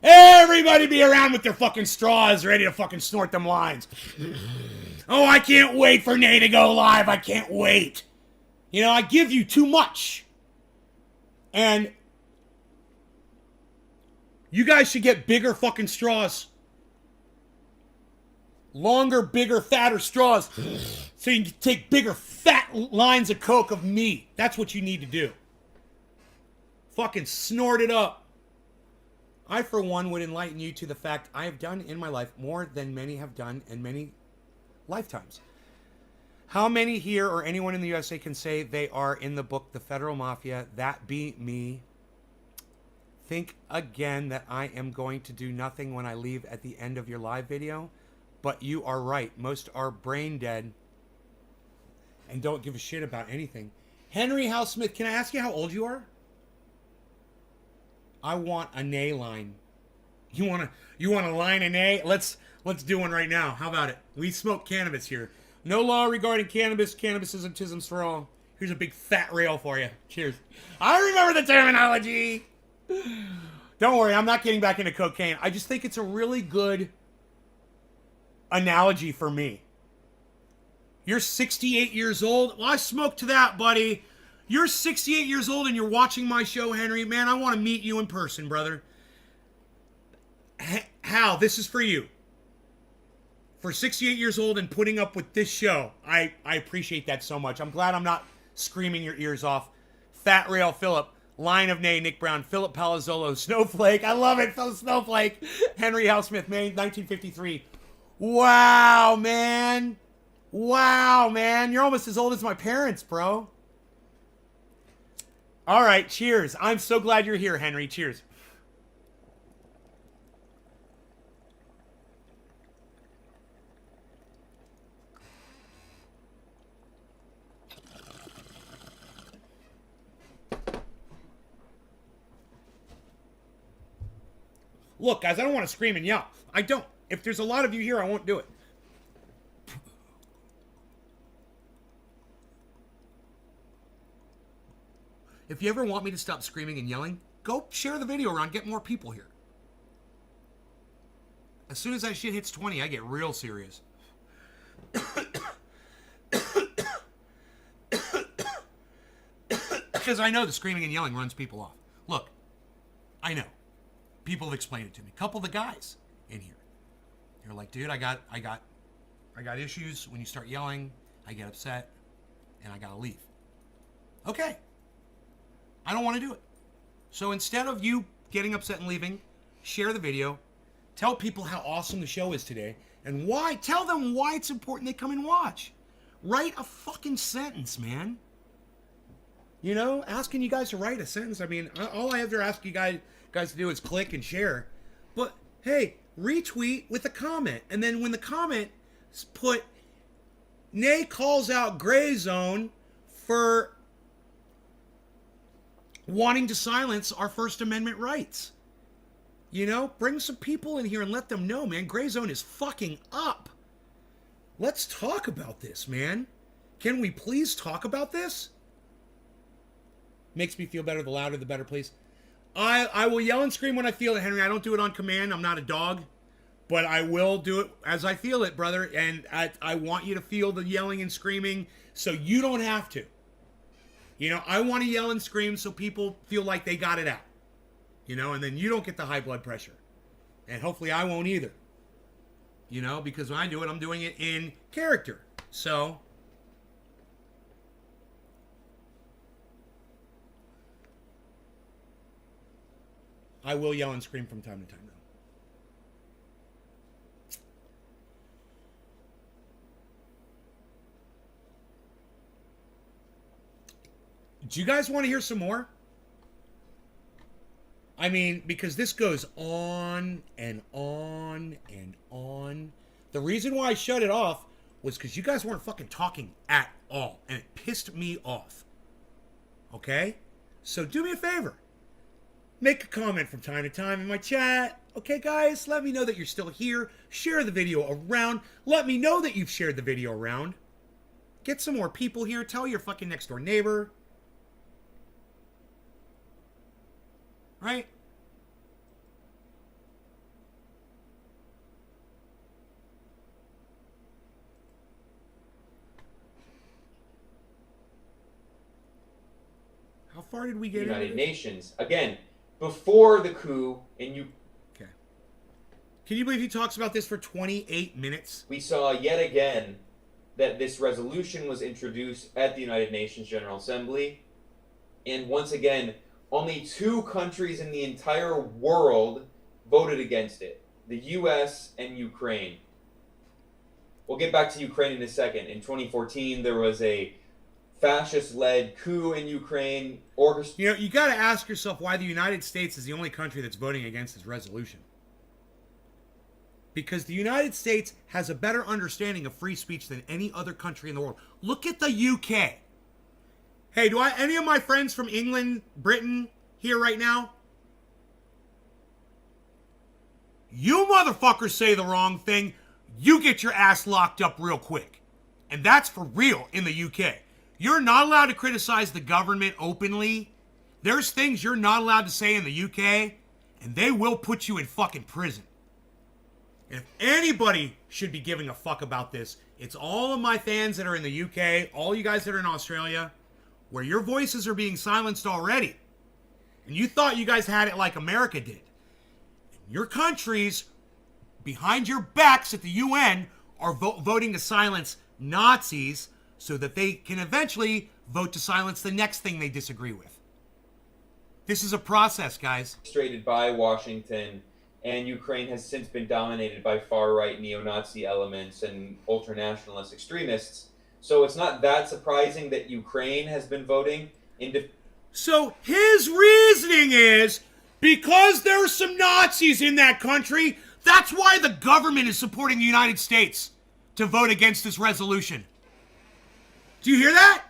Everybody be around with their fucking straws ready to fucking snort them lines. Oh, I can't wait for Nay to go live. I can't wait. You know, I give you too much. And you guys should get bigger fucking straws. Longer, bigger, fatter straws. So you can take bigger, fat lines of coke of me. That's what you need to do. Fucking snort it up. I, for one, would enlighten you to the fact I have done in my life more than many have done in many lifetimes. How many here or anyone in the USA can say they are in the book The Federal Mafia? That be me. Think again that I am going to do nothing when I leave at the end of your live video. But you are right. Most are brain dead and don't give a shit about anything. Henry House Smith, can I ask you how old you are? I want a nay line. You want a line of nay? Let's do one right now. How about it? We smoke cannabis here. No law regarding cannabis. Cannabis is tisms for all. Here's a big fat rail for you. Cheers. I remember the terminology. Don't worry, I'm not getting back into cocaine. I just think it's a really good analogy for me. You're 68 years old. Well, I smoke to that, buddy. You're 68 years old and you're watching my show, Henry. Man, I want to meet you in person, brother. Hal, this is for you. For 68 years old and putting up with this show, I appreciate that so much. I'm glad I'm not screaming your ears off. Fat Rail Phillip, Line of Nay, Nick Brown, Philip Palazzolo, Snowflake. I love it, Snowflake. Henry Housesmith, May 1953. Wow, man. Wow, man. You're almost as old as my parents, bro. All right, cheers. I'm so glad you're here, Henry. Cheers. Look, guys, I don't want to scream and yell. I don't. If there's a lot of you here, I won't do it. If you ever want me to stop screaming and yelling, go share the video around, get more people here. As soon as that shit hits 20, I get real serious. Because I know the screaming and yelling runs people off. Look, I know. People have explained it to me. A couple of the guys in here. They're like, dude, I got issues. When you start yelling, I get upset, and I gotta leave. Okay. I don't want to do it. So instead of you getting upset and leaving, share the video. Tell people how awesome the show is today. And why. Tell them why it's important they come and watch. Write a fucking sentence, man. You know, asking you guys to write a sentence. I mean, all I have to ask you guys to do is click and share. But, hey, retweet with a comment. And then when the comment put, Nay calls out GREYZONE for wanting to silence our First Amendment rights. You know, bring some people in here and let them know, man, GREYZONE is fucking up. Let's talk about this, man. Can we please talk about this? Makes me feel better. The louder, the better, please. I will yell and scream when I feel it, Henry. I don't do it on command. I'm not a dog. But I will do it as I feel it, brother. And I want you to feel the yelling and screaming so you don't have to. You know, I want to yell and scream so people feel like they got it out. You know, and then you don't get the high blood pressure. And hopefully I won't either. You know, because when I do it, I'm doing it in character. So I will yell and scream from time to time, though. Do you guys want to hear some more? I mean, because this goes on and on and on. The reason why I shut it off was because you guys weren't fucking talking at all. And it pissed me off. Okay? So do me a favor. Make a comment from time to time in my chat. Okay, guys? Let me know that you're still here. Share the video around. Let me know that you've shared the video around. Get some more people here. Tell your fucking next door neighbor. Right? How far did we get? United Nations. Again, before the coup, and you... Okay. Can you believe he talks about this for 28 minutes? We saw yet again that this resolution was introduced at the United Nations General Assembly. And once again, only 2 countries in the entire world voted against it. The U.S. and Ukraine. We'll get back to Ukraine in a second. In 2014, there was a fascist-led coup in Ukraine. You know, you got to ask yourself why the United States is the only country that's voting against this resolution. Because the United States has a better understanding of free speech than any other country in the world. Look at the UK. Hey, do any of my friends from England, Britain, here right now? You motherfuckers say the wrong thing, you get your ass locked up real quick. And that's for real in the UK. You're not allowed to criticize the government openly. There's things you're not allowed to say in the UK, and they will put you in fucking prison. And if anybody should be giving a fuck about this, it's all of my fans that are in the UK, all you guys that are in Australia, where your voices are being silenced already. And you thought you guys had it like America did. And your countries, behind your backs at the UN, are voting to silence Nazis so that they can eventually vote to silence the next thing they disagree with. This is a process, guys. Orchestrated by Washington, and Ukraine has since been dominated by far-right neo-Nazi elements and ultranationalist extremists. So it's not that surprising that Ukraine has been voting in... So his reasoning is, because there's some Nazis in that country, that's why the government is supporting the United States to vote against this resolution. Do you hear that?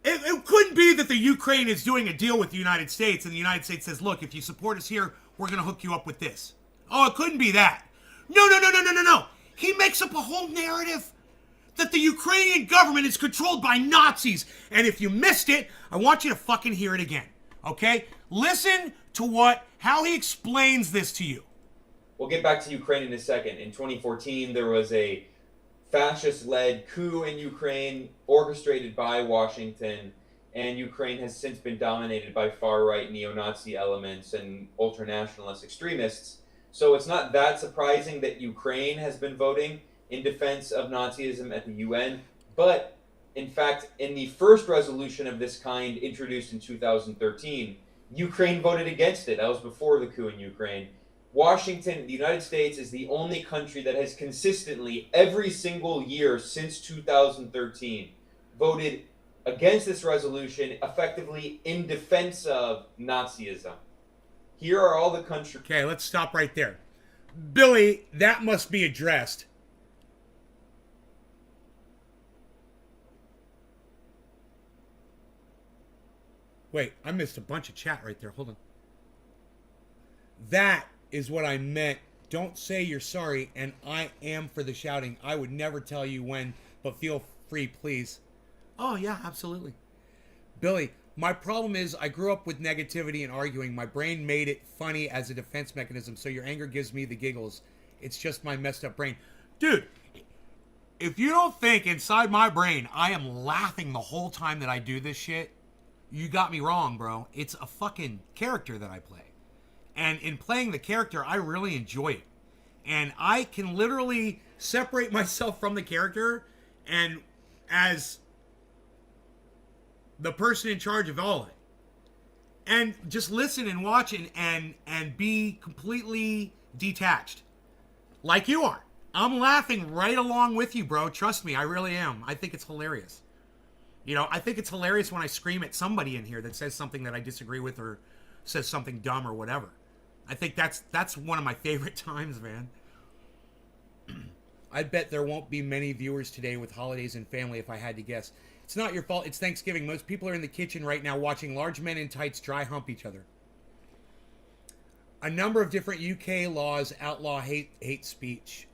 It couldn't be that the Ukraine is doing a deal with the United States and the United States says, look, if you support us here, we're going to hook you up with this. Oh, it couldn't be that. No. He makes up a whole narrative that the Ukrainian government is controlled by Nazis. And if you missed it, I want you to fucking hear it again. Okay? Listen to how he explains this to you. We'll get back to Ukraine in a second. In 2014, there was a fascist-led coup in Ukraine, orchestrated by Washington, and Ukraine has since been dominated by far-right neo-Nazi elements and ultranationalist extremists. So it's not that surprising that Ukraine has been voting in defense of Nazism at the UN, but in fact, in the first resolution of this kind introduced in 2013, Ukraine voted against it. That was before the coup in Ukraine. Washington, the United States, is the only country that has consistently, every single year since 2013, voted against this resolution, effectively in defense of Nazism. Here are all the countries... Okay, let's stop right there. Billy, that must be addressed. Wait, I missed a bunch of chat right there. Hold on. That is what I meant. Don't say you're sorry, and I am for the shouting. I would never tell you when, but feel free, please. Oh, yeah, absolutely. Billy, my problem is I grew up with negativity and arguing. My brain made it funny as a defense mechanism, so your anger gives me the giggles. It's just my messed up brain. Dude, if you don't think inside my brain I am laughing the whole time that I do this shit, you got me wrong, bro. It's a fucking character that I play. And in playing the character, I really enjoy it. And I can literally separate myself from the character and as the person in charge of all of it. And just listen and watch and be completely detached. Like you are. I'm laughing right along with you, bro. Trust me, I really am. I think it's hilarious. You know, I think it's hilarious when I scream at somebody in here that says something that I disagree with or says something dumb or whatever. I think that's one of my favorite times, man. I bet there won't be many viewers today with holidays and family if I had to guess. It's not your fault. It's Thanksgiving. Most people are in the kitchen right now watching large men in tights dry hump each other. A number of different UK laws outlaw hate speech.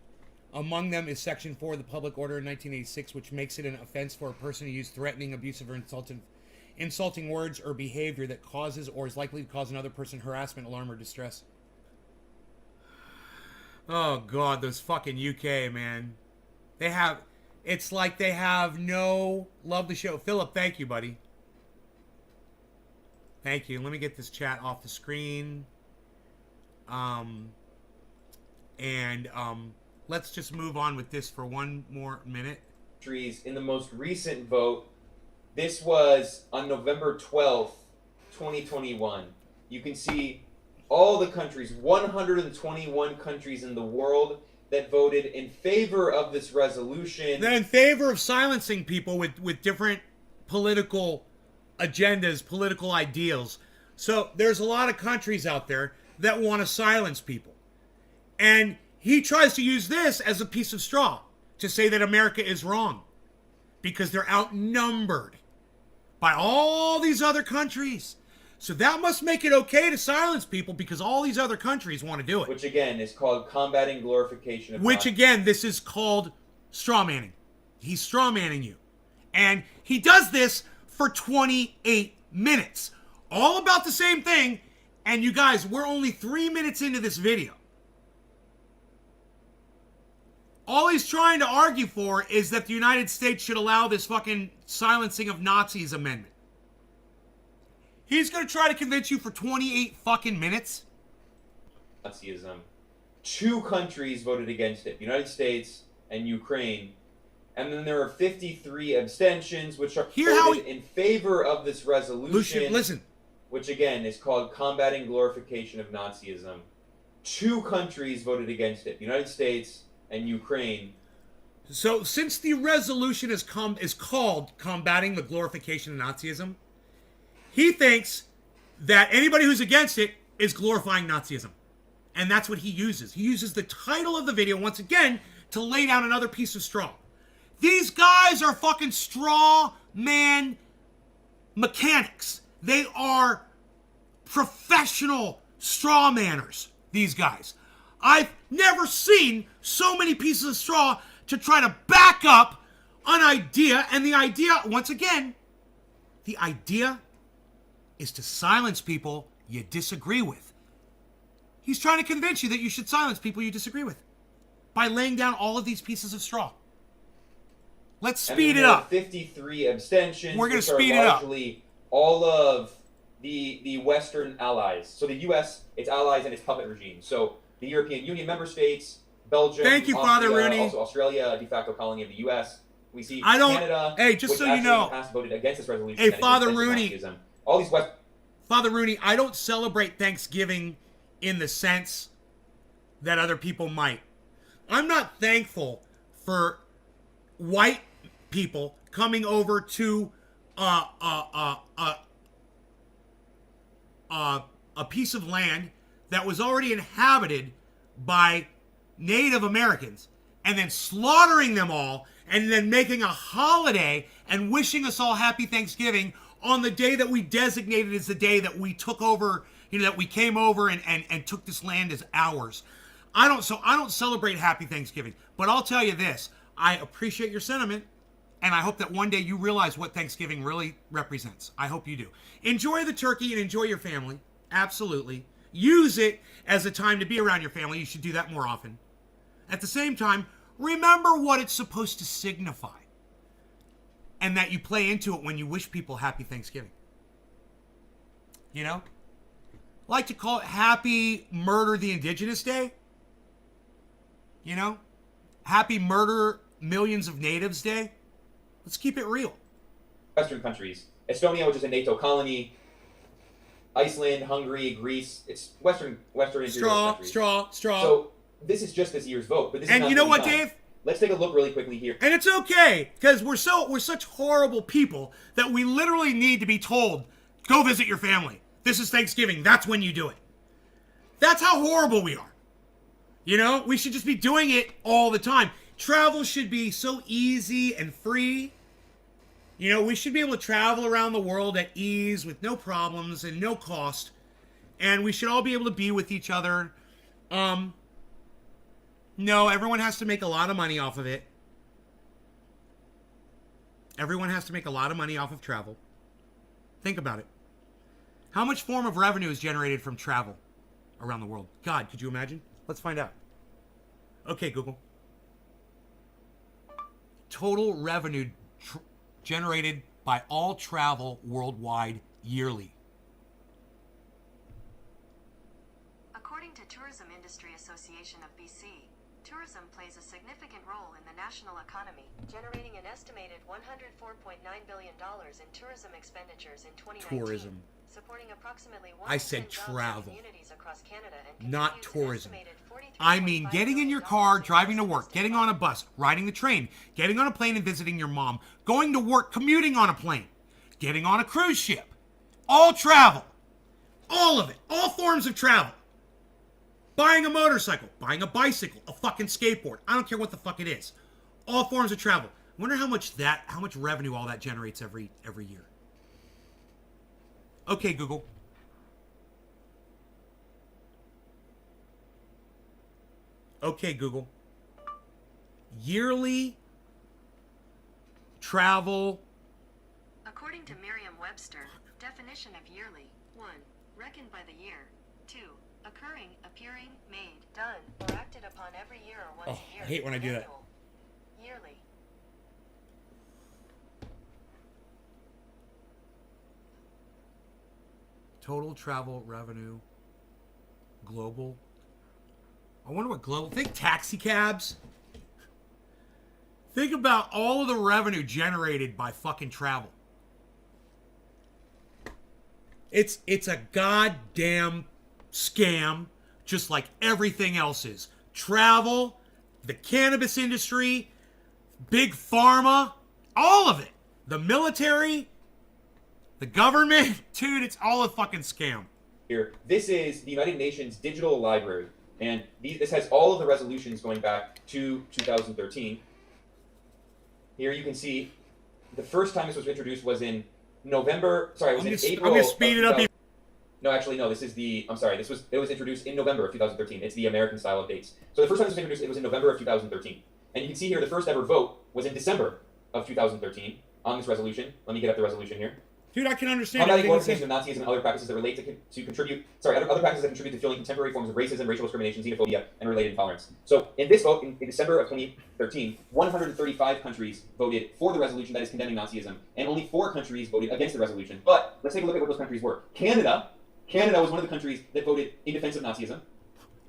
Among them is Section 4 of the Public Order in 1986, which makes it an offense for a person to use threatening, abusive, or insulting words or behavior that causes or is likely to cause another person harassment, alarm, or distress. Oh, God, those fucking UK, man. It's like they have no love the show. Philip, thank you, buddy. Thank you. Let me get this chat off the screen. Let's just move on with this for one more minute. In the most recent vote, this was on November 12th, 2021. You can see all the countries, 121 countries in the world that voted in favor of this resolution. They're in favor of silencing people with different political agendas, political ideals. So there's a lot of countries out there that want to silence people. And he tries to use this as a piece of straw to say that America is wrong because they're outnumbered by all these other countries. So that must make it okay to silence people because all these other countries want to do it. Which again is called combating glorification of Which again, this is called strawmanning. He's strawmanning you. And he does this for 28 minutes. All about the same thing. And you guys, we're only 3 minutes into this video. All he's trying to argue for is that the United States should allow this fucking silencing of Nazis amendment. He's going to try to convince you for 28 fucking minutes. Nazism. 2 countries voted against it, the United States and Ukraine. And then there are 53 abstentions, which are voted in favor of this resolution. Lucian, listen. Which again is called combating glorification of Nazism. 2 countries voted against it, the United States and Ukraine. So since the resolution is called combating the glorification of Nazism, he thinks that anybody who's against it is glorifying Nazism. And that's what he uses. He uses the title of the video, once again, to lay down another piece of straw. These guys are fucking straw man mechanics. They are professional straw manners, these guys. I've never seen so many pieces of straw to try to back up an idea. And the idea, once again, the idea is to silence people you disagree with. He's trying to convince you that you should silence people you disagree with by laying down all of these pieces of straw. Let's speed it up. 53 abstentions. We're going to speed it up. All of the Western allies. So the U.S., its allies, and its puppet regime. So the European Union member states, Belgium, thank you, Austria, Father Rooney. Also Australia, a de facto colony of the U.S. We see Canada, hey, just which so you know, past voted against this resolution. Hey, Father Rooney. All these Father Rooney, I don't celebrate Thanksgiving in the sense that other people might. I'm not thankful for white people coming over to a piece of land that was already inhabited by Native Americans and then slaughtering them all and then making a holiday and wishing us all happy Thanksgiving on the day that we designated as the day that we took over, that we came over and took this land as ours. I don't celebrate happy Thanksgiving, but I'll tell you this, I appreciate your sentiment, and I hope that one day you realize what Thanksgiving really represents. I hope you do. Enjoy the turkey and enjoy your family. Absolutely. Use it as a time to be around your family. You should do that more often. At the same time, remember what it's supposed to signify, and that you play into it when you wish people happy Thanksgiving. I like to call it Happy Murder the Indigenous Day. Happy Murder Millions of Natives Day. Let's keep it real. Western countries. Estonia, which is a NATO colony. Iceland, Hungary, Greece. It's Western imperial countries. Straw. So this is just this year's vote. But this is and not you know what, time. Dave? Let's take a look really quickly here. And it's okay, because we're such horrible people that we literally need to be told, go visit your family. This is Thanksgiving. That's when you do it. That's how horrible we are. We should just be doing it all the time. Travel should be so easy and free. We should be able to travel around the world at ease with no problems and no cost. And we should all be able to be with each other. No, everyone has to make a lot of money off of it. Everyone has to make a lot of money off of travel. Think about it. How much form of revenue is generated from travel around the world? God, could you imagine? Let's find out. Okay, Google. Total revenue generated by all travel worldwide yearly. According to Tourism Industry Association of BC, tourism plays a significant role in the national economy, generating an estimated $104.9 billion in tourism expenditures in 2019. Tourism. Supporting approximately I said jobs in travel. communities across Canada and Not contributes an tourism. estimated I mean $43.5 getting in your billion car, in driving to tourism work, getting statewide. on a bus, riding the train, getting on a plane and visiting your mom, going to work, commuting on a plane, getting on a cruise ship. All travel. All of it. All forms of travel. Buying a motorcycle, buying a bicycle, a fucking skateboard. I don't care what the fuck it is. All forms of travel. I wonder how much revenue all that generates every year. Okay, Google. Okay, Google. Yearly travel. According to Merriam-Webster, definition of yearly: 1. Reckoned by the year. 2. Occurring, appearing, made, done, or acted upon every year or once a year. I hate when I do that. Annual. Yearly. Total travel revenue. Global. I wonder what global. Think taxi cabs. Think about all of the revenue generated by fucking travel. It's a goddamn scam, just like everything else is. Travel, the cannabis industry, big pharma, all of it. The military, the government, dude, it's all a fucking scam. Here, this is the United Nations Digital Library, and this has all of the resolutions going back to 2013. Here you can see the first time this was introduced was in November. Sorry, it was in April. I'm gonna speed it up. No, actually, no. This is the. I'm sorry. It was introduced in November of 2013. It's the American style of dates. So the first time this was introduced, it was in November of 2013, and you can see here the first ever vote was in December of 2013 on this resolution. Let me get up the resolution here. Dude, I can understand Combating everything. glorification of Nazism and other practices that relate to contribute. Sorry, other practices that contribute to fueling contemporary forms of racism, racial discrimination, xenophobia, and related intolerance. So in this vote, in December of 2013, 135 countries voted for the resolution that is condemning Nazism, and only 4 countries voted against the resolution. But let's take a look at what those countries were. Canada was one of the countries that voted in defense of Nazism.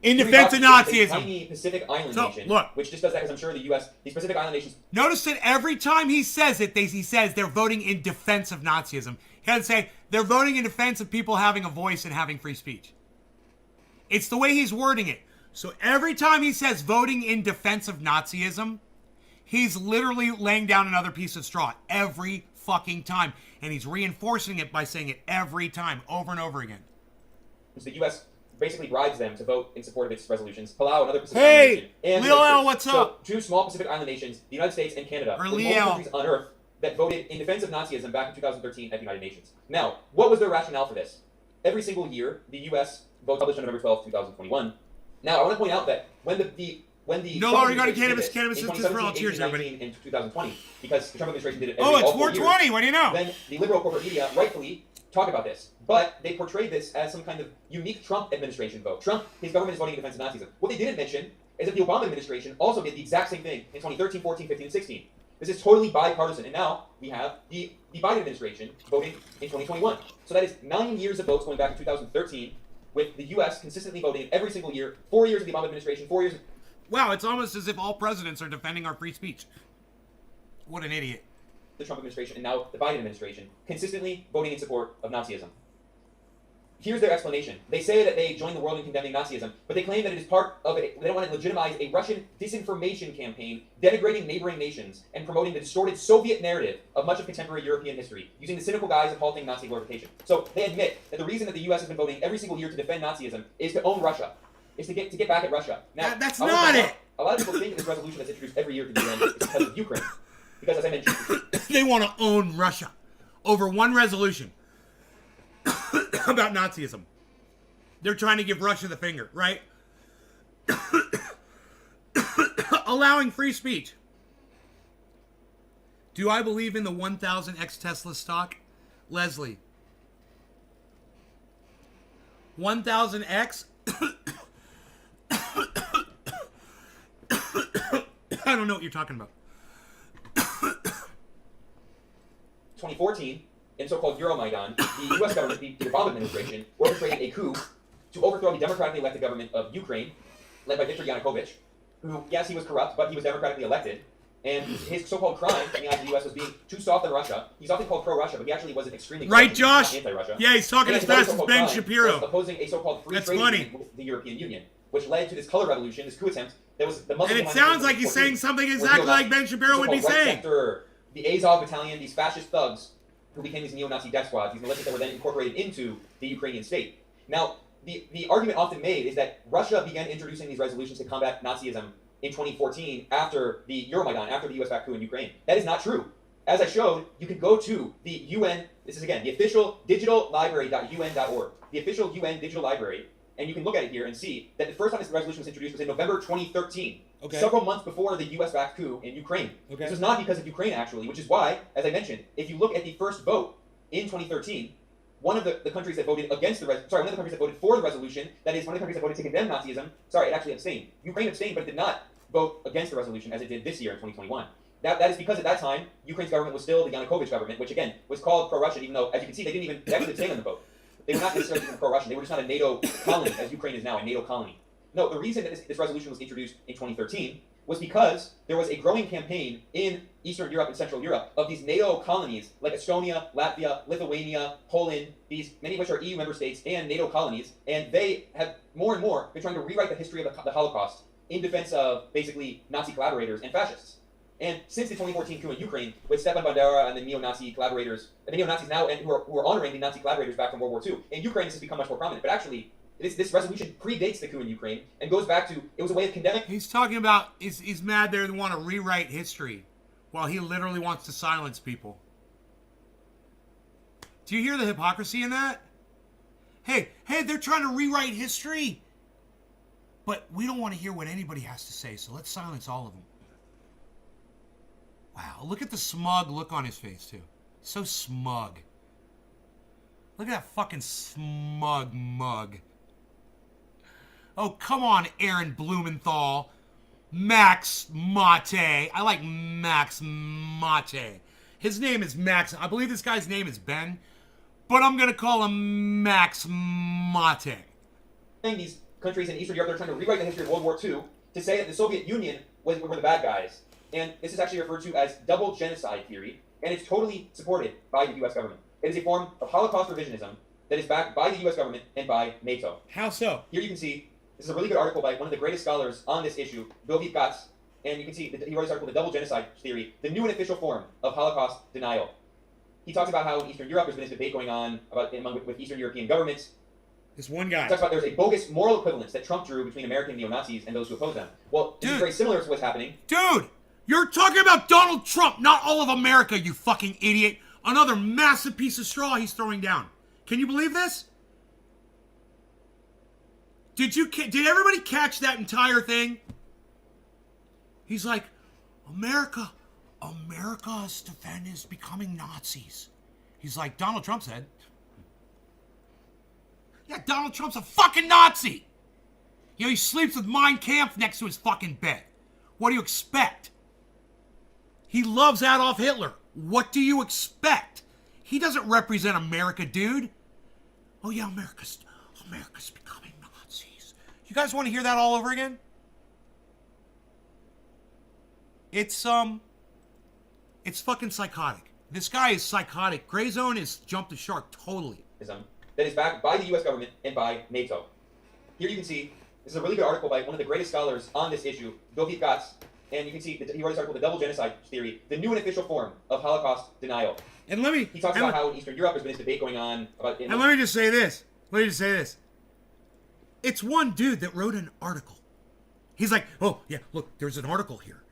In defense of Nazism. A tiny Pacific Island nation, look, which just does that because I'm sure the U.S. These Pacific Island nations. Notice that every time he says it, he says they're voting in defense of Nazism. He doesn't say they're voting in defense of people having a voice and having free speech. It's the way he's wording it. So every time he says voting in defense of Nazism, he's literally laying down another piece of straw every fucking time. And he's reinforcing it by saying it every time, over and over again. The U.S. basically bribes them to vote in support of its resolutions. Palau, another Pacific Hey, Island nation, and the Lil United L, States. what's So, up? two small Pacific Island nations, the United States and Canada, Or were the only Leo. countries on Earth that voted in defense of Nazism back in 2013 at the United Nations. Now, what was their rationale for this? Every single year, the U.S. vote published on November 12, 2021. Now, I want to point out that when the No Trump longer got a administration did cannabis this in sisters for all. 2017, Cheers, 18, everybody. 19, and 2020, because the Trump administration did it Oh, it's all 4 years, 420. What do you know? then the liberal corporate media rightfully talk about this. But they portrayed this as some kind of unique Trump administration vote. Trump, his government is voting in defense of Nazism. What they didn't mention is that the Obama administration also did the exact same thing in 2013, 14, 15, and 16. This is totally bipartisan. And now we have the Biden administration voting in 2021. So that is 9 years of votes going back to 2013, with the U.S. consistently voting every single year, 4 years of the Obama administration, 4 years of Wow, it's almost as if all presidents are defending our free speech. What an idiot. the Trump administration and now the Biden administration, consistently voting in support of Nazism. Here's their explanation. They say that they joined the world in condemning Nazism, but they claim that it is part of it. They don't want to legitimize a Russian disinformation campaign denigrating neighboring nations and promoting the distorted Soviet narrative of much of contemporary European history, using the cynical guise of halting Nazi glorification. So they admit that the reason that the U.S. has been voting every single year to defend Nazism is to own Russia, is to get back at Russia. Now, That's I wanna not point it. out, a lot of people think that this resolution that's introduced every year to the UN is because of Ukraine. Because, as I mentioned, They want to own Russia over one resolution about Nazism. They're trying to give Russia the finger, right? Allowing free speech. Do I believe in the 1000x Tesla stock? Leslie. 1000x? I don't know what you're talking about. 2014, in so-called Euromaidan, the U.S. government, the Obama administration, orchestrated a coup to overthrow the democratically elected government of Ukraine, led by Viktor Yanukovych, who, yes, he was corrupt, but he was democratically elected. And his so-called crime in the eyes of the U.S. was being too soft on Russia. He's often called pro-Russia, but he actually wasn't extremely Right, pro-Russia. He was Josh? anti-Russia. Yeah, he's talking And as his other fast as so-called Ben crime Shapiro. was opposing a so-called free That's trade funny. agreement with the European Union, which led to this color revolution, this coup attempt. That was the Muslim And it sounds like he's saying something exactly like Ben Shapiro would be saying. The Azov battalion, these fascist thugs who became these neo-Nazi death squads, these militias that were then incorporated into the Ukrainian state. Now, the argument often made is that Russia began introducing these resolutions to combat Nazism in 2014 after the Euromaidan, after the US-backed coup in Ukraine. That is not true. As I showed, you can go to the UN, this is again, the official digital library.un.org, the official UN digital library, and you can look at it here and see that the first time this resolution was introduced was in November 2013, several months before the US-backed coup in Ukraine. This was not because of Ukraine, actually, which is why, as I mentioned, if you look at the first vote in 2013, one of the countries that voted against the one of the countries that voted for the resolution, that is, one of the countries that voted to condemn Nazism, it actually abstained. Ukraine abstained, but it did not vote against the resolution as it did this year in 2021. That is because at that time, Ukraine's government was still the Yanukovych government, which again was called pro-Russian, even though, as you can see, they actually abstain on the vote. They were not necessarily even pro-Russian. They were just not a NATO colony, as Ukraine is now, a NATO colony. No, the reason that this resolution was introduced in 2013 was because there was a growing campaign in Eastern Europe and Central Europe of these NATO colonies like Estonia, Latvia, Lithuania, Poland, many of which are EU member states and NATO colonies, and they have more and more been trying to rewrite the history of the Holocaust in defense of basically Nazi collaborators and fascists. And since the 2014 coup in Ukraine, with Stepan Bandera and the neo-Nazi collaborators, the neo-Nazis now who are honoring the Nazi collaborators back from World War II, in Ukraine this has become much more prominent. But actually, this resolution predates the coup in Ukraine and goes back to, it was a way of condemning. He's talking about, he's mad they want to rewrite history while he literally wants to silence people. Do you hear the hypocrisy in that? Hey, they're trying to rewrite history. But we don't want to hear what anybody has to say, so let's silence all of them. Wow, look at the smug look on his face, too. So smug. Look at that fucking smug mug. Oh, come on, Aaron Blumenthal. Max Mate. I like Max Mate. His name is Max. I believe this guy's name is Ben, but I'm going to call him Max Mate. These countries in Eastern Europe, they're trying to rewrite the history of World War II to say that the Soviet Union were the bad guys. And this is actually referred to as double genocide theory, and it's totally supported by the U.S. government. It is a form of Holocaust revisionism that is backed by the U.S. government and by NATO. How so? Here you can see, this is a really good article by one of the greatest scholars on this issue, Dovit Katz, and you can see, he wrote this article, The Double Genocide Theory, the new and official form of Holocaust denial. He talks about how in Eastern Europe there's been this debate going on with Eastern European governments This one guy. He talks about there's a bogus moral equivalence that Trump drew between American neo-Nazis and those who oppose them. Well, this is very similar to what's happening. Dude, you're talking about Donald Trump, not all of America, you fucking idiot. Another massive piece of straw he's throwing down. Can you believe this? Did everybody catch that entire thing? He's like, America's defense is becoming Nazis. He's like, Donald Trump said. Yeah, Donald Trump's a fucking Nazi. You know, he sleeps with Mein Kampf next to his fucking bed. What do you expect? He loves Adolf Hitler. What do you expect? He doesn't represent America, dude. Oh yeah, America's becoming Nazis. You guys want to hear that all over again? It's fucking psychotic. This guy is psychotic. GREYZONE has jumped the shark totally. That is backed by the U.S. government and by NATO. Here you can see, this is a really good article by one of the greatest scholars on this issue, Dovi Katz, and you can see he wrote this article, The Double Genocide Theory, the new and official form of Holocaust denial. And he talks about how in Eastern Europe there's been this debate going on about. And let me just say this. It's one dude that wrote an article. He's like, oh yeah, look, there's an article here.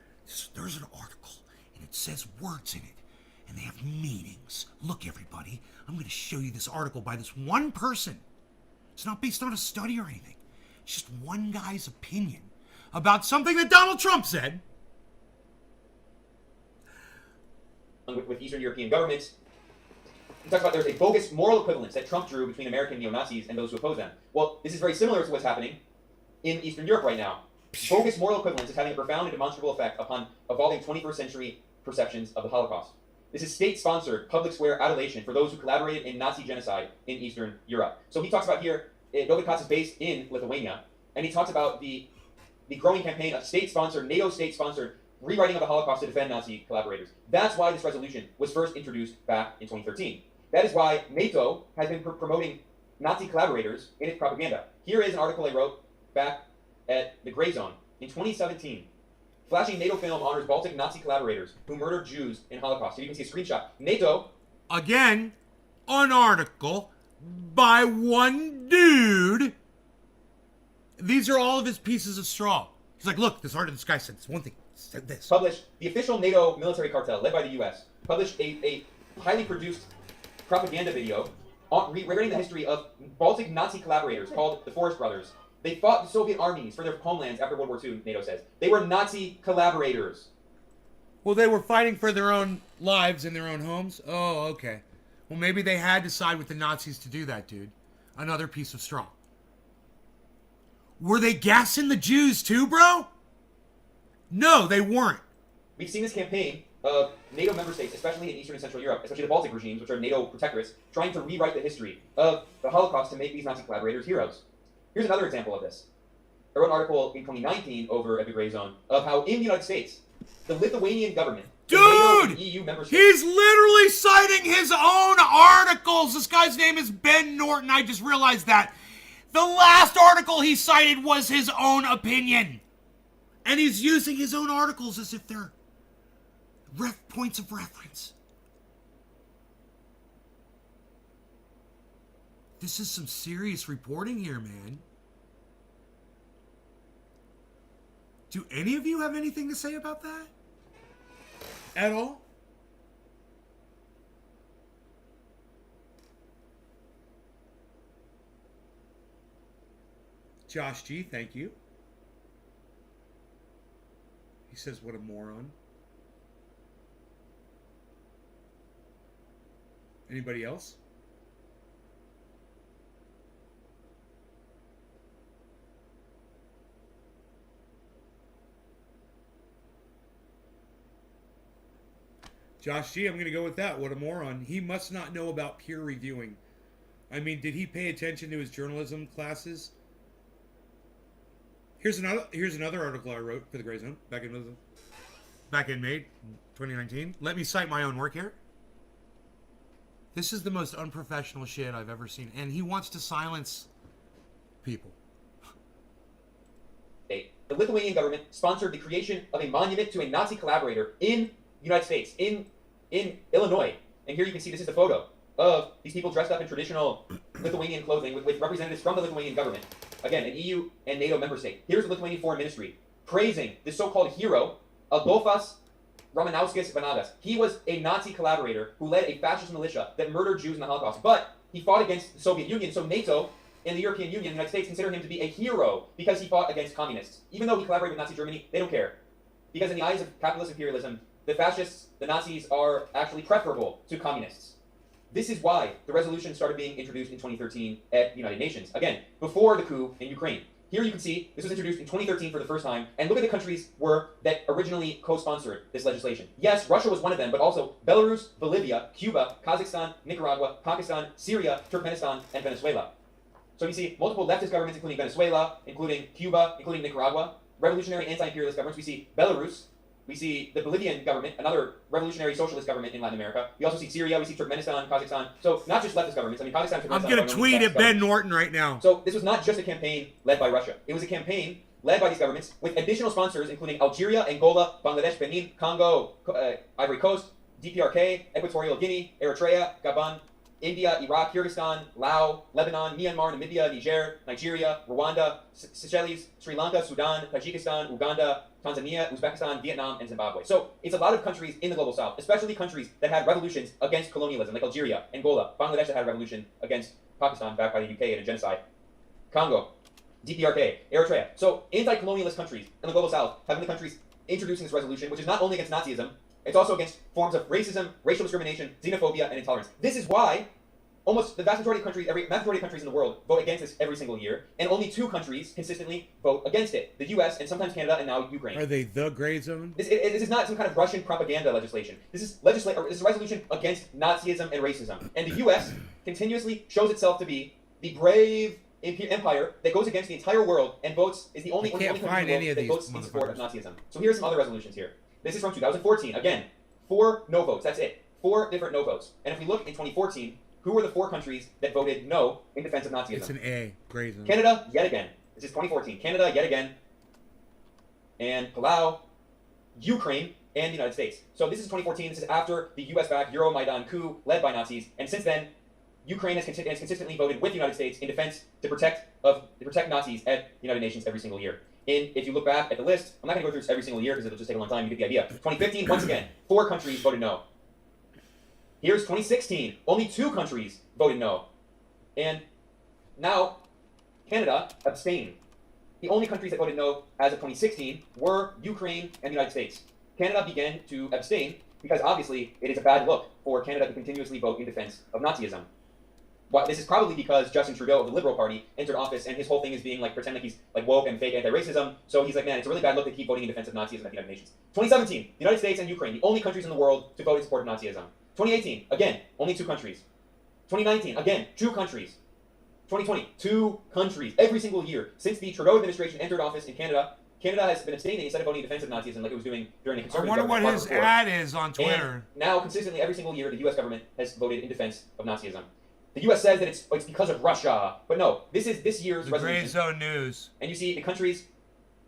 There's an article, and it says words in it. And they have meanings. Look, everybody, I'm going to show you this article by this one person. It's not based on a study or anything. It's just one guy's opinion about something that Donald Trump said. With Eastern European governments, he talks about there's a bogus moral equivalence that Trump drew between American neo-Nazis and those who oppose them. Well, this is very similar to what's happening in Eastern Europe right now. Bogus moral equivalence is having a profound and demonstrable effect upon evolving 21st century perceptions of the Holocaust. This is state-sponsored, public square adulation for those who collaborated in Nazi genocide in Eastern Europe. So he talks about here, Dovi Katz is based in Lithuania, and he talks about the growing campaign of state-sponsored, NATO state-sponsored rewriting of the Holocaust to defend Nazi collaborators. That's why this resolution was first introduced back in 2013. That is why NATO has been promoting Nazi collaborators in its propaganda. Here is an article I wrote back at the GREYZONE in 2017. Flashing NATO film honors Baltic Nazi collaborators who murdered Jews in Holocaust. So you can see a screenshot. NATO. Again, an article by one dude. These are all of his pieces of straw. He's like, look, this guy said this one thing. Said this. Published, the official NATO military cartel, led by the U.S., published a highly produced propaganda video regarding the history of Baltic Nazi collaborators called the Forest Brothers. They fought the Soviet armies for their homelands after World War II, NATO says. They were Nazi collaborators. Well, they were fighting for their own lives in their own homes? Oh, okay. Well, maybe they had to side with the Nazis to do that, dude. Another piece of straw. Were they gassing the Jews too, bro? No, they weren't. We've seen this campaign of NATO member states, especially in Eastern and Central Europe, especially the Baltic regimes, which are NATO protectorates, trying to rewrite the history of the Holocaust to make these Nazi collaborators heroes. Here's another example of this. I wrote an article in 2019 over at the GREYZONE of how in the United States, the Lithuanian government, dude, NATO and EU member states, he's literally citing his own articles. This guy's name is Ben Norton. I just realized that. The last article he cited was his own opinion. And he's using his own articles as if they're points of reference. This is some serious reporting here, man. Do any of you have anything to say about that? At all? Josh G, thank you. He says, what a moron. Anybody else? Josh G, I'm going to go with that. What a moron. He must not know about peer reviewing. I mean, did he pay attention to his journalism classes? Here's another article I wrote for the GREYZONE back in May 2019. Let me cite my own work here. This is the most unprofessional shit I've ever seen, and he wants to silence people. The Lithuanian government sponsored the creation of a monument to a Nazi collaborator in the United States, in Illinois. And here you can see this is the photo of these people dressed up in traditional Lithuanian clothing with representatives from the Lithuanian government. Again, an EU and NATO member state. Here's the Lithuanian Foreign Ministry praising this so-called hero, Adolfas Ramanauskas Vanagas. He was a Nazi collaborator who led a fascist militia that murdered Jews in the Holocaust. But he fought against the Soviet Union, so NATO and the European Union, the United States, consider him to be a hero because he fought against communists. Even though he collaborated with Nazi Germany, they don't care. Because in the eyes of capitalist imperialism, the fascists, the Nazis, are actually preferable to communists. This is why the resolution started being introduced in 2013 at the United Nations. Again, before the coup in Ukraine. Here you can see this was introduced in 2013 for the first time, and look at the countries that originally co-sponsored this legislation. Yes, Russia was one of them, but also Belarus, Bolivia, Cuba, Kazakhstan, Nicaragua, Pakistan, Syria, Turkmenistan, and Venezuela. So you see multiple leftist governments, including Venezuela, including Cuba, including Nicaragua, revolutionary anti-imperialist governments. We see Belarus, we see the Bolivian government, another revolutionary socialist government in Latin America. We also see Syria, we see Turkmenistan, Kazakhstan. So not just leftist governments. I mean, Kazakhstan, Turkmenistan. I'm going to tweet at Ben Norton right now. So this was not just a campaign led by Russia. It was a campaign led by these governments with additional sponsors, including Algeria, Angola, Bangladesh, Benin, Congo, Ivory Coast, DPRK, Equatorial Guinea, Eritrea, Gabon, India, Iraq, Kyrgyzstan, Laos, Lebanon, Myanmar, Namibia, Niger, Nigeria, Rwanda, Seychelles, Sri Lanka, Sudan, Tajikistan, Uganda, Tanzania, Uzbekistan, Vietnam, and Zimbabwe. So it's a lot of countries in the global south, especially countries that had revolutions against colonialism, like Algeria, Angola, Bangladesh that had a revolution against Pakistan, backed by the UK in a genocide, Congo, DPRK, Eritrea. So anti-colonialist countries in the global south have been the countries introducing this resolution, which is not only against Nazism, it's also against forms of racism, racial discrimination, xenophobia, and intolerance. This is why almost the vast majority of countries in the world vote against this every single year, and only 2 countries consistently vote against it: the U.S. and sometimes Canada, and now Ukraine. Are they the gray zone? This is not some kind of Russian propaganda legislation. This is this is a resolution against Nazism and racism. And the U.S. continuously shows itself to be the brave empire that goes against the entire world and votes is the only country in the world that votes in support of Nazism. So here's some other resolutions here. This is from 2014. Again, 4 no votes. That's it. 4 different no votes. And if we look in 2014, who were the 4 countries that voted no in defense of Nazism? It's an A. Gray zone. Canada, yet again. This is 2014. Canada, yet again. And Palau, Ukraine, and the United States. So this is 2014. This is after the US-backed Euromaidan coup led by Nazis. And since then, Ukraine has consistently voted with the United States in defense to protect Nazis at the United Nations every single year. And if you look back at the list, I'm not going to go through this every single year because it'll just take a long time. You get the idea. 2015, once again, 4 countries voted no. Here's 2016. Only 2 countries voted no. And now, Canada abstained. The only countries that voted no as of 2016 were Ukraine and the United States. Canada began to abstain because obviously it is a bad look for Canada to continuously vote in defense of Nazism. Well, this is probably because Justin Trudeau of the Liberal Party entered office, and his whole thing is being pretend like he's woke and fake anti-racism. So he's like, man, it's a really bad look to keep voting in defense of Nazism at the United Nations. 2017, the United States and Ukraine, the only countries in the world to vote in support of Nazism. 2018, again, only 2 countries. 2019, again, 2 countries. 2020, 2 countries. Every single year since the Trudeau administration entered office in Canada, Canada has been abstaining instead of voting in defense of Nazism like it was doing during the conservative I wonder government. what his ad is on Twitter. And now, consistently, every single year, the U.S. government has voted in defense of Nazism. The U.S. says that it's because of Russia, but no, this is this year's resolution. Gray Zone News. And you see the countries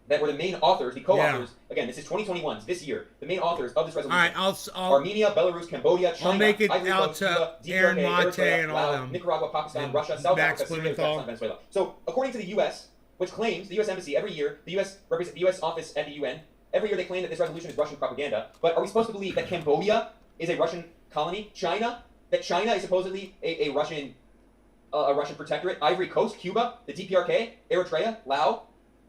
that were the main authors, the co-authors. Yeah. Again, this is 2021, this year. The main authors of this resolution. All right, I'll Armenia, Belarus, Cambodia, China, I'll make it Ivory out Coast, to Cuba, Aaron DPRK, Mate Eritrea, and all Laos, them. Nicaragua, Pakistan, And Russia, South Max Africa, Syria, Blumenthal. Kazakhstan, Venezuela. So, according to the U.S., which claims the U.S. Embassy every year, the U.S. office at the UN, every year they claim that this resolution is Russian propaganda. But are we supposed to believe that Cambodia is a Russian colony? That China is supposedly a Russian protectorate? Ivory Coast, Cuba, the DPRK, Eritrea, Laos,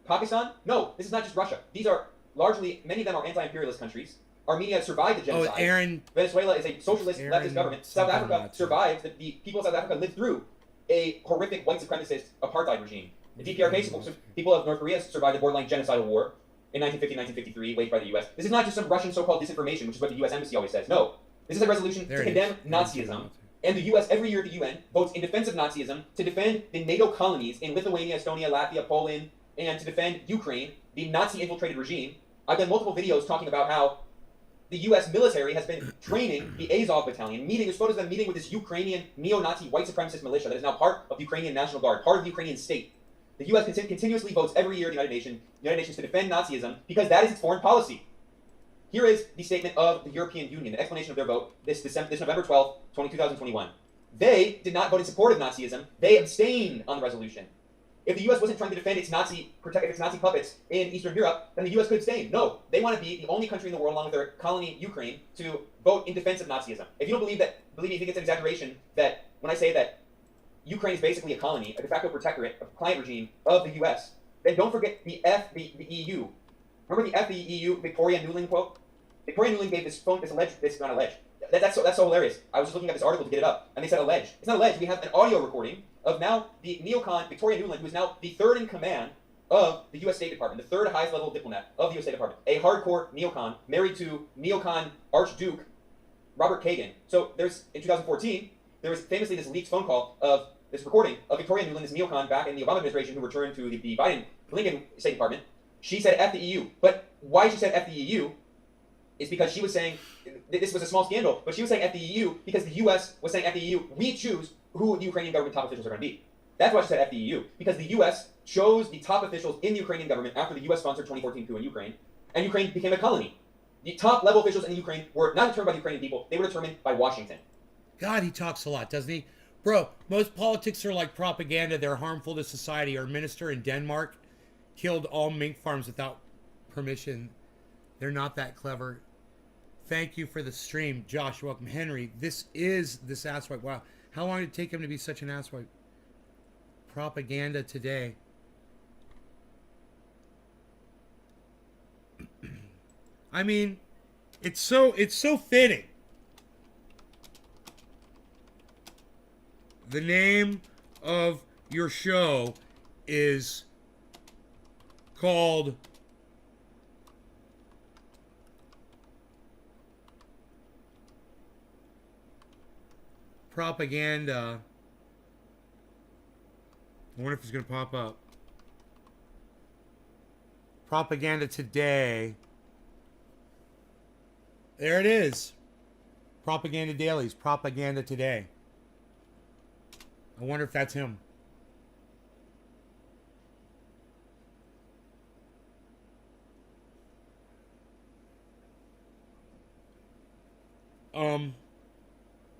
Pakistan? No, this is not just Russia. These are largely, many of them are anti-imperialist countries. Armenia survived the genocide. Aaron. Venezuela is a socialist leftist government. South Africa survived. The people of South Africa lived through a horrific white supremacist apartheid regime. The DPRK people of North Korea survived the borderline genocidal war in 1950-1953, waged by the U.S. This is not just some Russian so-called disinformation, which is what the U.S. Embassy always says. No, this is a resolution to condemn Nazism. And the U.S. every year at the UN votes in defense of Nazism to defend the NATO colonies in Lithuania, Estonia, Latvia, Poland, and to defend Ukraine, the Nazi-infiltrated regime. I've done multiple videos talking about how the U.S. military has been training the Azov battalion, there's photos of them meeting with this Ukrainian neo-Nazi white supremacist militia that is now part of the Ukrainian National Guard, part of the Ukrainian state. The U.S. continuously votes every year at the United Nations to defend Nazism because that is its foreign policy. Here is the statement of the European Union, the explanation of their vote this November 12th, 2021. They did not vote in support of Nazism. They abstained on the resolution. If the U.S. wasn't trying to defend its Nazi puppets in Eastern Europe, then the U.S. could abstain. No, they want to be the only country in the world, along with their colony Ukraine, to vote in defense of Nazism. If you don't believe me, you think it's an exaggeration that when I say that Ukraine is basically a colony, a de facto protectorate, a client regime of the U.S., then don't forget the EU. Remember the EU Victoria Nuland quote? Victoria Nuland gave this not alleged. That's so hilarious. I was just looking at this article to get it up, and they said alleged. It's not alleged. We have an audio recording of now the neocon Victoria Nuland, who is now the third in command of the U.S. State Department, the third highest level diplomat of the U.S. State Department, a hardcore neocon married to neocon Archduke Robert Kagan. So in 2014, there was famously this leaked phone call of this recording of Victoria Nuland, this neocon back in the Obama administration who returned to the Biden-Blinken State Department. She said F the EU. But why she said F the EU is because she was saying, this was a small scandal, but she was saying F the EU because the U.S. was saying F the EU, we choose who the Ukrainian government top officials are going to be. That's why she said F the EU, because the U.S. chose the top officials in the Ukrainian government after the U.S.-sponsored 2014 coup in Ukraine, and Ukraine became a colony. The top level officials in Ukraine were not determined by the Ukrainian people, they were determined by Washington. God, he talks a lot, doesn't he? Bro, most politics are like propaganda. They're harmful to society. Our minister in Denmark killed all mink farms without permission. They're not that clever. Thank you for the stream. Josh, welcome. Henry, this asswipe. Wow. How long did it take him to be such an asswipe? Propaganda today. I mean, it's so fitting. The name of your show is called Propaganda. I wonder if it's going to pop up. Propaganda Today. There it is. Propaganda Dailies. Propaganda Today. I wonder if that's him.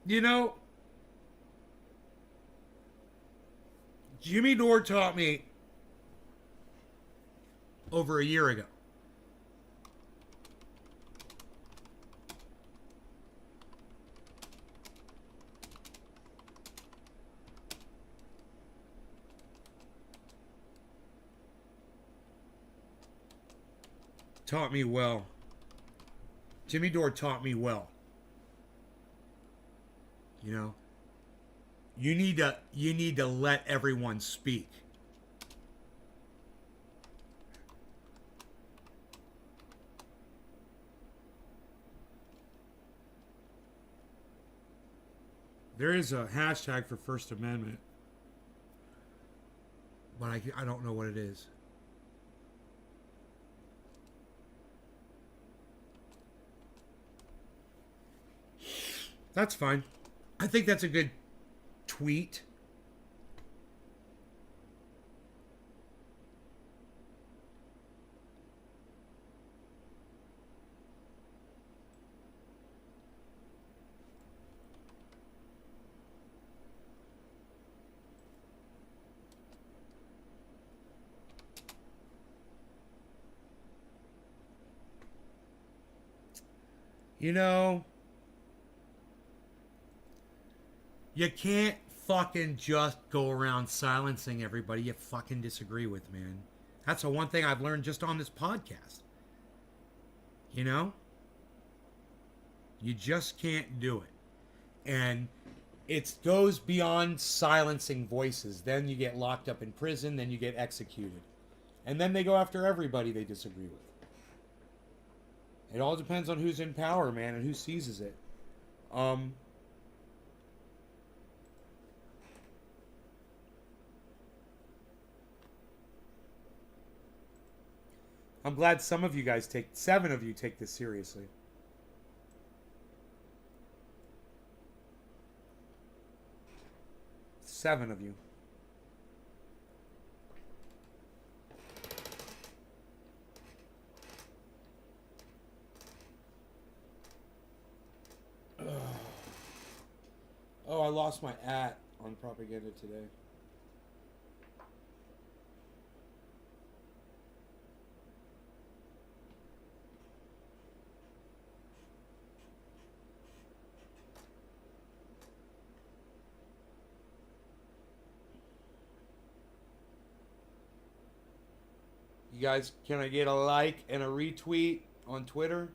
You know, Jimmy Dore taught me over a year ago. Taught me well. Jimmy Dore taught me well. You know, you need to let everyone speak. There is a hashtag for First Amendment, but I don't know what it is. That's fine. I think that's a good tweet. You know, you can't fucking just go around silencing everybody you fucking disagree with, man. That's the one thing I've learned just on this podcast. You know? You just can't do it. And it goes beyond silencing voices. Then you get locked up in prison, then you get executed. And then they go after everybody they disagree with. It all depends on who's in power, man, and who seizes it. I'm glad some of you guys 7 of you take this seriously. Seven of you. Oh, I lost my @ on Propaganda Today. You guys, can I get a like and a retweet on Twitter?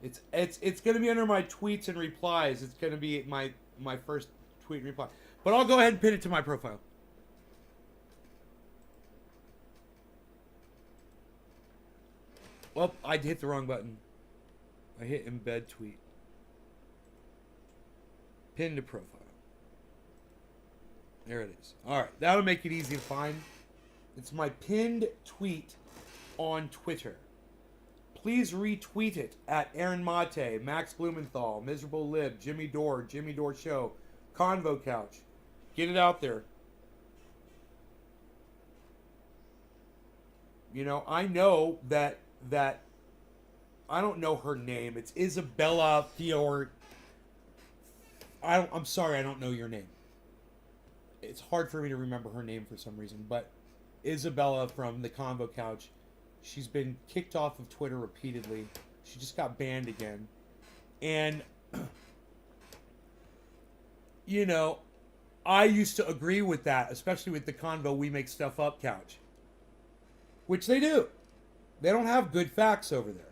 It's gonna be under my tweets and replies. It's gonna be my first tweet and reply. But I'll go ahead and pin it to my profile. Well, I hit the wrong button. I hit embed tweet. Pin to profile. There it is. Alright, that'll make it easy to find. It's my pinned tweet on Twitter. Please retweet it at Aaron Mate, Max Blumenthal, Miserable Lib, Jimmy Dore Show, Convo Couch. Get it out there. You know, I know that I don't know her name. It's Isabella Fior. I'm sorry, I don't know your name. It's hard for me to remember her name for some reason, but Isabella from the Convo Couch, she's been kicked off of Twitter repeatedly. She just got banned again. And, you know, I used to agree with that, especially with the Convo We Make Stuff Up Couch. Which they do. They don't have good facts over there.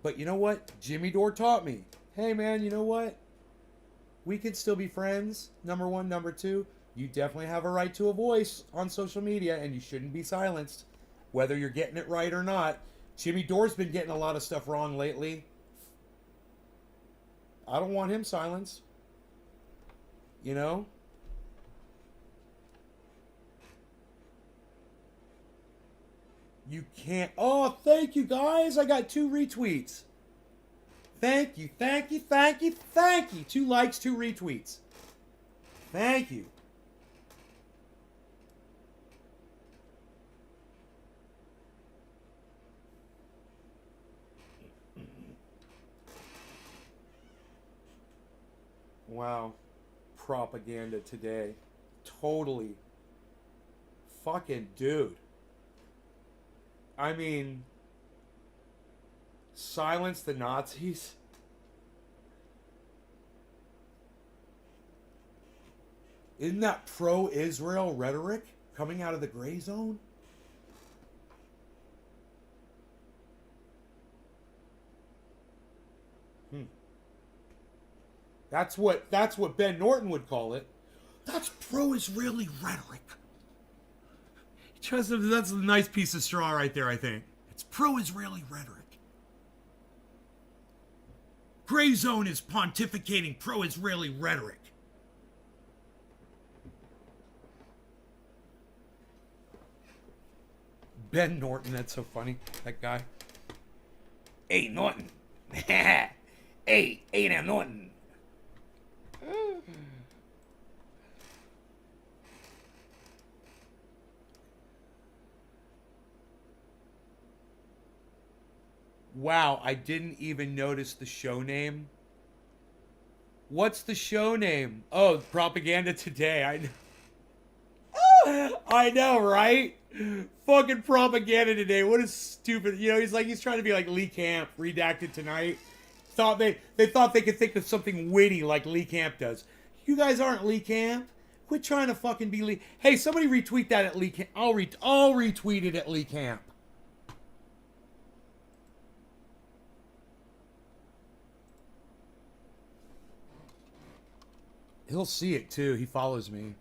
But you know what? Jimmy Dore taught me. Hey, man, you know what? We can still be friends, number one. Number two, you definitely have a right to a voice on social media, and you shouldn't be silenced, whether you're getting it right or not. Jimmy Dore's been getting a lot of stuff wrong lately. I don't want him silenced. You know? You can't... Oh, thank you, guys. I got 2 retweets. Thank you, thank you, thank you, thank you. 2 likes, 2 retweets. Thank you. Wow. Propaganda Today. Totally. Fucking dude. I mean... Silence the Nazis? Isn't that pro-Israel rhetoric coming out of the gray zone? That's what Ben Norton would call it. That's pro-Israeli rhetoric. That's a nice piece of straw right there, I think. It's pro-Israeli rhetoric. Gray Zone is pontificating pro-Israeli rhetoric. Ben Norton, that's so funny. That guy. Hey, Norton. hey now, Norton. Wow, I didn't even notice the show name. What's the show name? Oh, Propaganda Today. I know. I know, right? Fucking Propaganda Today. What a stupid... You know, he's trying to be like Lee Camp, redacted tonight. They thought they could think of something witty like Lee Camp does. You guys aren't Lee Camp. Quit trying to fucking be Lee... Hey, somebody retweet that at Lee Camp. I'll retweet it at Lee Camp. He'll see it too. He follows me.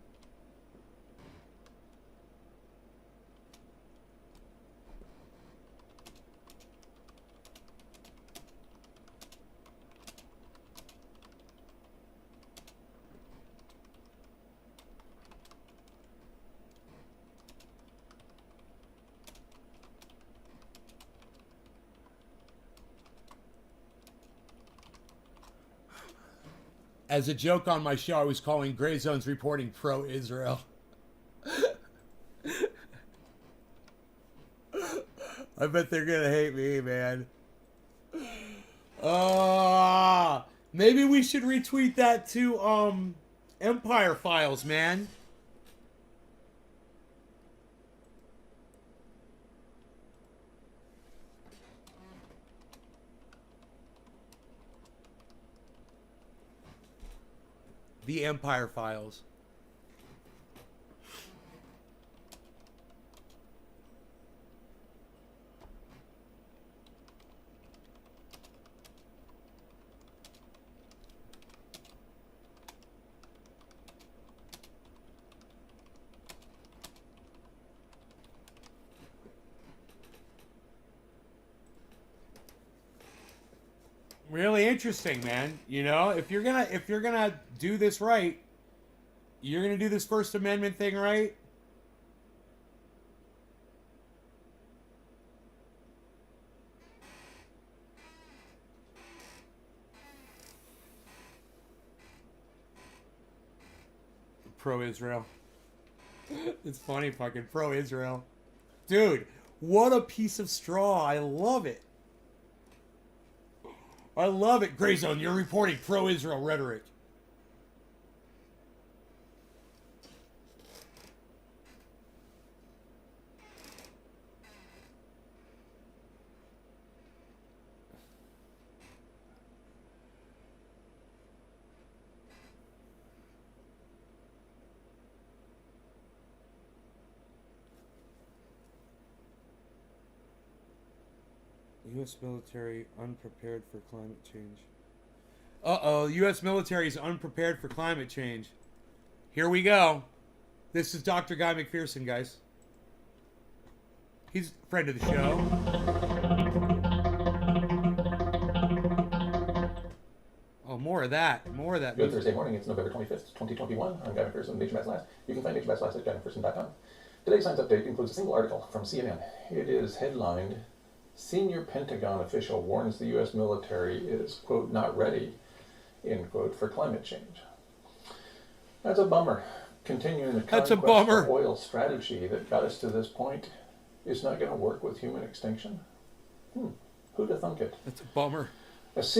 As a joke on my show, I was calling Gray Zone's reporting pro-Israel. I bet they're gonna hate me, man. Maybe we should retweet that to Empire Files, man. The Empire Files. Really interesting, man. You know, if you're gonna do this right, you're gonna do this First Amendment thing right. Pro-Israel. It's funny, fucking pro-Israel. Dude, what a piece of straw. I love it. I love it. GREYZONE, you're reporting pro-Israel rhetoric. U.S. military unprepared for climate change. Uh-oh, U.S. military is unprepared for climate change. Here we go. This is Dr. Guy McPherson, guys. He's a friend of the show. Oh, more of that. More of that. Good Thursday morning. It's November 25th, 2021. I'm Guy McPherson of Nature Matters Last. You can find Nature Matters Last at GuyMcPherson.com. Today's Science Update includes a single article from CNN. It is headlined, Senior Pentagon Official Warns the U.S. Military is, quote, not ready, end quote, for climate change. That's a bummer. Continuing the conquest of oil strategy that got us to this point is not going to work with human extinction. Who'd have thunk it? That's a bummer. Here's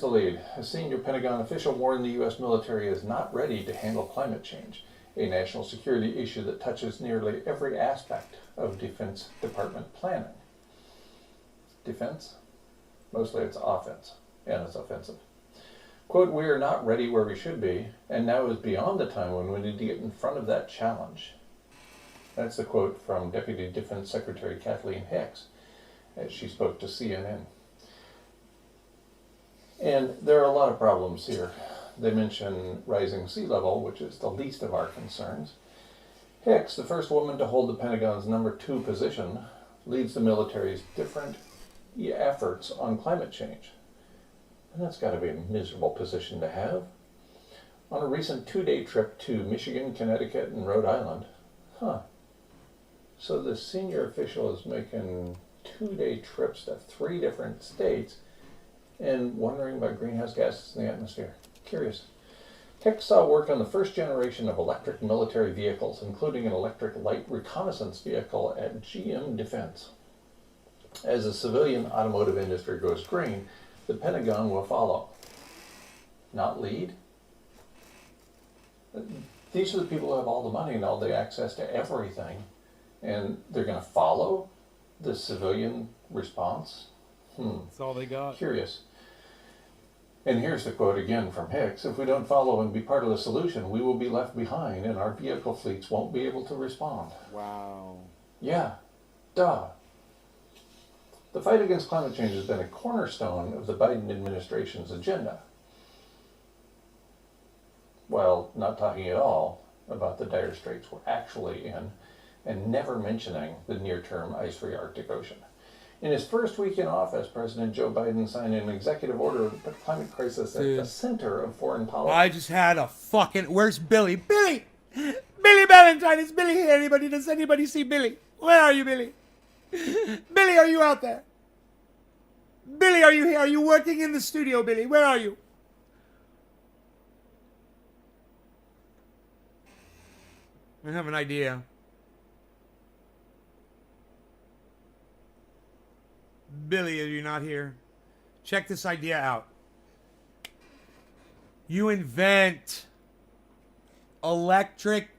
the lead. A senior Pentagon official warned the U.S. military is not ready to handle climate change, a national security issue that touches nearly every aspect of Defense Department planning. Defense? Mostly it's offense, and it's offensive. Quote, we are not ready where we should be, and now is beyond the time when we need to get in front of that challenge. That's the quote from Deputy Defense Secretary Kathleen Hicks as she spoke to CNN. And there are a lot of problems here. They mention rising sea level, which is the least of our concerns. Hicks, the first woman to hold the Pentagon's #2 position, leads the military's different efforts on climate change. And that's got to be a miserable position to have. On a recent 2-day trip to Michigan, Connecticut, and Rhode Island, so the senior official is making 2-day trips to 3 different states and wondering about greenhouse gases in the atmosphere. Curious. Hicks saw work on the first generation of electric military vehicles, including an electric light reconnaissance vehicle at GM Defense. As the civilian automotive industry goes green, the Pentagon will follow. Not lead. These are the people who have all the money and all the access to everything, and they're going to follow the civilian response? That's all they got. Curious. And here's the quote again from Hicks. If we don't follow and be part of the solution, we will be left behind and our vehicle fleets won't be able to respond. Wow. Yeah. Duh. The fight against climate change has been a cornerstone of the Biden administration's agenda, while not talking at all about the dire straits we're actually in, and never mentioning the near-term ice-free Arctic Ocean. In his first week in office, President Joe Biden signed an executive order to put climate crisis at the center of foreign policy. I just had a fucking... Where's Billy? Billy! Billy Valentine! Is Billy here? Anybody? Does anybody see Billy? Where are you, Billy? Billy, are you out there? Billy, are you here? Are you working in the studio, Billy? Where are you? I have an idea. Billy, are you not here? Check this idea out. You invent electric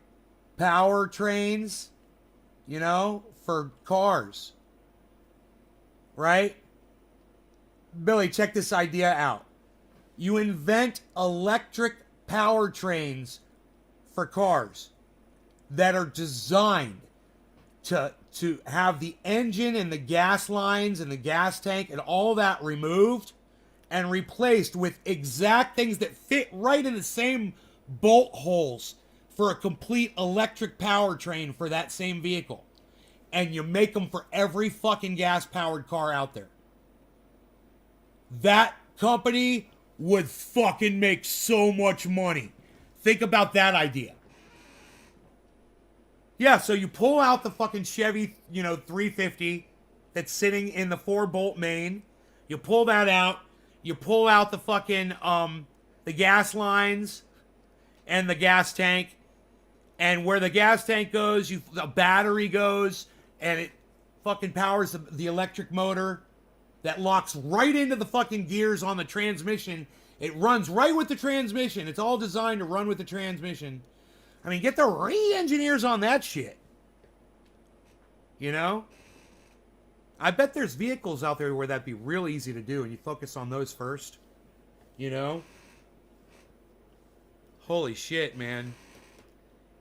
powertrains, you know, for cars. Right? Billy, check this idea out. You invent electric powertrains for cars that are designed to have the engine and the gas lines and the gas tank and all that removed and replaced with exact things that fit right in the same bolt holes for a complete electric powertrain for that same vehicle. And you make them for every fucking gas-powered car out there. That company would fucking make so much money. Think about that idea. Yeah, so you pull out the fucking Chevy, 350 that's sitting in the 4-bolt main. You pull that out. You pull out the fucking, the gas lines and the gas tank. And where the gas tank goes, the battery goes, and it fucking powers the electric motor that locks right into the fucking gears on the transmission. It runs right with the transmission. It's all designed to run with the transmission. I mean, get the re-engineers on that shit. You know? I bet there's vehicles out there where that'd be real easy to do, and you focus on those first. You know? Holy shit, man.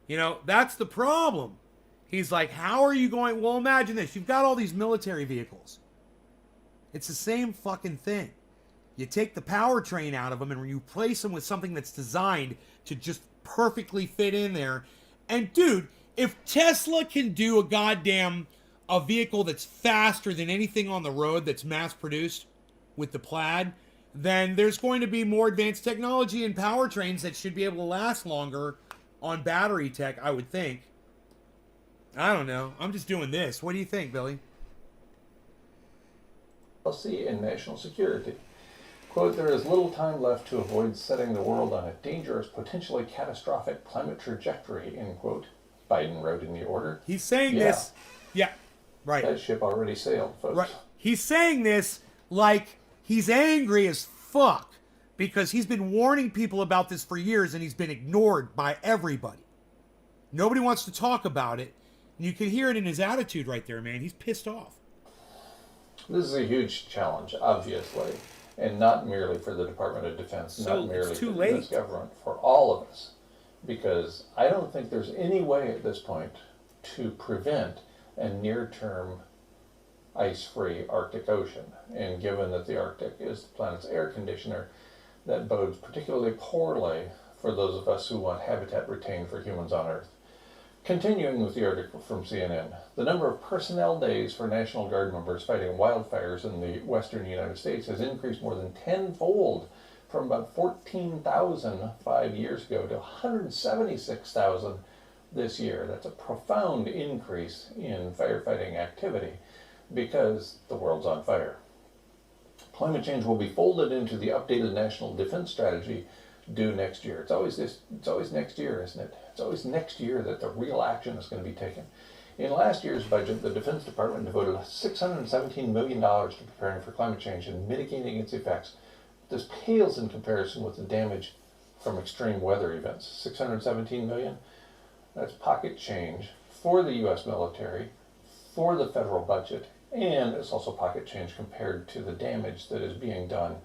You know, that's the problem. He's like, how are you going? Well, imagine this. You've got all these military vehicles. It's the same fucking thing. You take the powertrain out of them and you replace them with something that's designed to just perfectly fit in there. And dude, if Tesla can do a vehicle that's faster than anything on the road that's mass produced with the Plaid, then there's going to be more advanced technology in powertrains that should be able to last longer on battery tech, I would think. I don't know. I'm just doing this. What do you think, Billy? Policy and national security. Quote, there is little time left to avoid setting the world on a dangerous, potentially catastrophic climate trajectory, end quote. Biden wrote in the order. He's saying this. Yeah, right. That ship already sailed, folks. Right. He's saying this like he's angry as fuck because he's been warning people about this for years and he's been ignored by everybody. Nobody wants to talk about it. And you can hear it in his attitude right there, man. He's pissed off. This is a huge challenge, obviously, and not merely for the Department of Defense, not merely for this government, for all of us. Because I don't think there's any way at this point to prevent a near-term ice-free Arctic Ocean. And given that the Arctic is the planet's air conditioner, that bodes particularly poorly for those of us who want habitat retained for humans on Earth. Continuing with the article from CNN, the number of personnel days for National Guard members fighting wildfires in the western United States has increased more than tenfold from about 14,000 5 years ago to 176,000 this year. That's a profound increase in firefighting activity because the world's on fire. Climate change will be folded into the updated National Defense Strategy due next year. It's always next year, isn't it? It's always next year that the real action is going to be taken. In last year's budget, the Defense Department devoted $617 million to preparing for climate change and mitigating its effects. This pales in comparison with the damage from extreme weather events. $617 million? That's pocket change for the U.S. military, for the federal budget, and it's also pocket change compared to the damage that is being done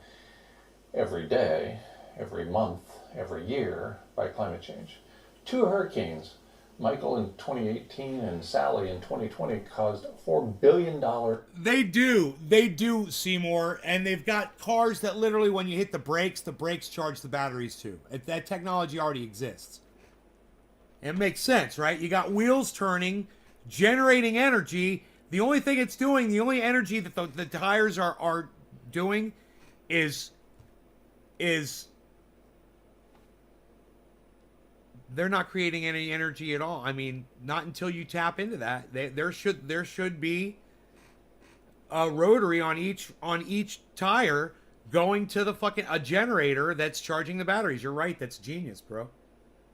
every day, every month, every year by climate change. 2 hurricanes, Michael in 2018 and Sally in 2020, caused $4 billion. They do, Seymour, and they've got cars that literally when you hit the brakes charge the batteries too. That technology already exists. It makes sense, right? You got wheels turning, generating energy. The only thing it's doing, the only energy that the tires are doing is they're not creating any energy at all. I mean, not until you tap into that. There should be a rotary on each tire going to a generator that's charging the batteries. You're right. That's genius, bro.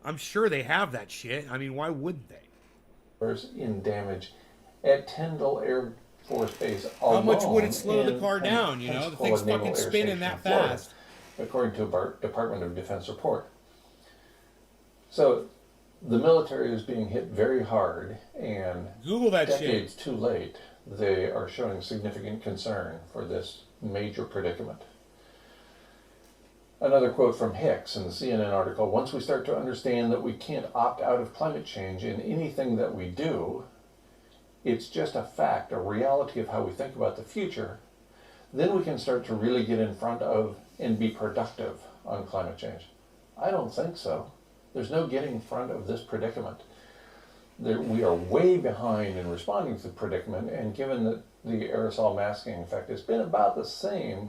I'm sure they have that shit. I mean, why wouldn't they? In damage at Tyndall Air Force Base alone. How much would it slow the car down? You know, the thing's fucking spinning that fast. according to a Department of Defense report. So the military is being hit very hard, and Google that decades shit. too late, they are showing significant concern for this major predicament. Another quote from Hicks in the CNN article, once we start to understand that we can't opt out of climate change in anything that we do, it's just a fact, a reality of how we think about the future, then we can start to really get in front of and be productive on climate change. I don't think so. There's no getting in front of this predicament. We are way behind in responding to the predicament, and given that the aerosol masking effect has been about the same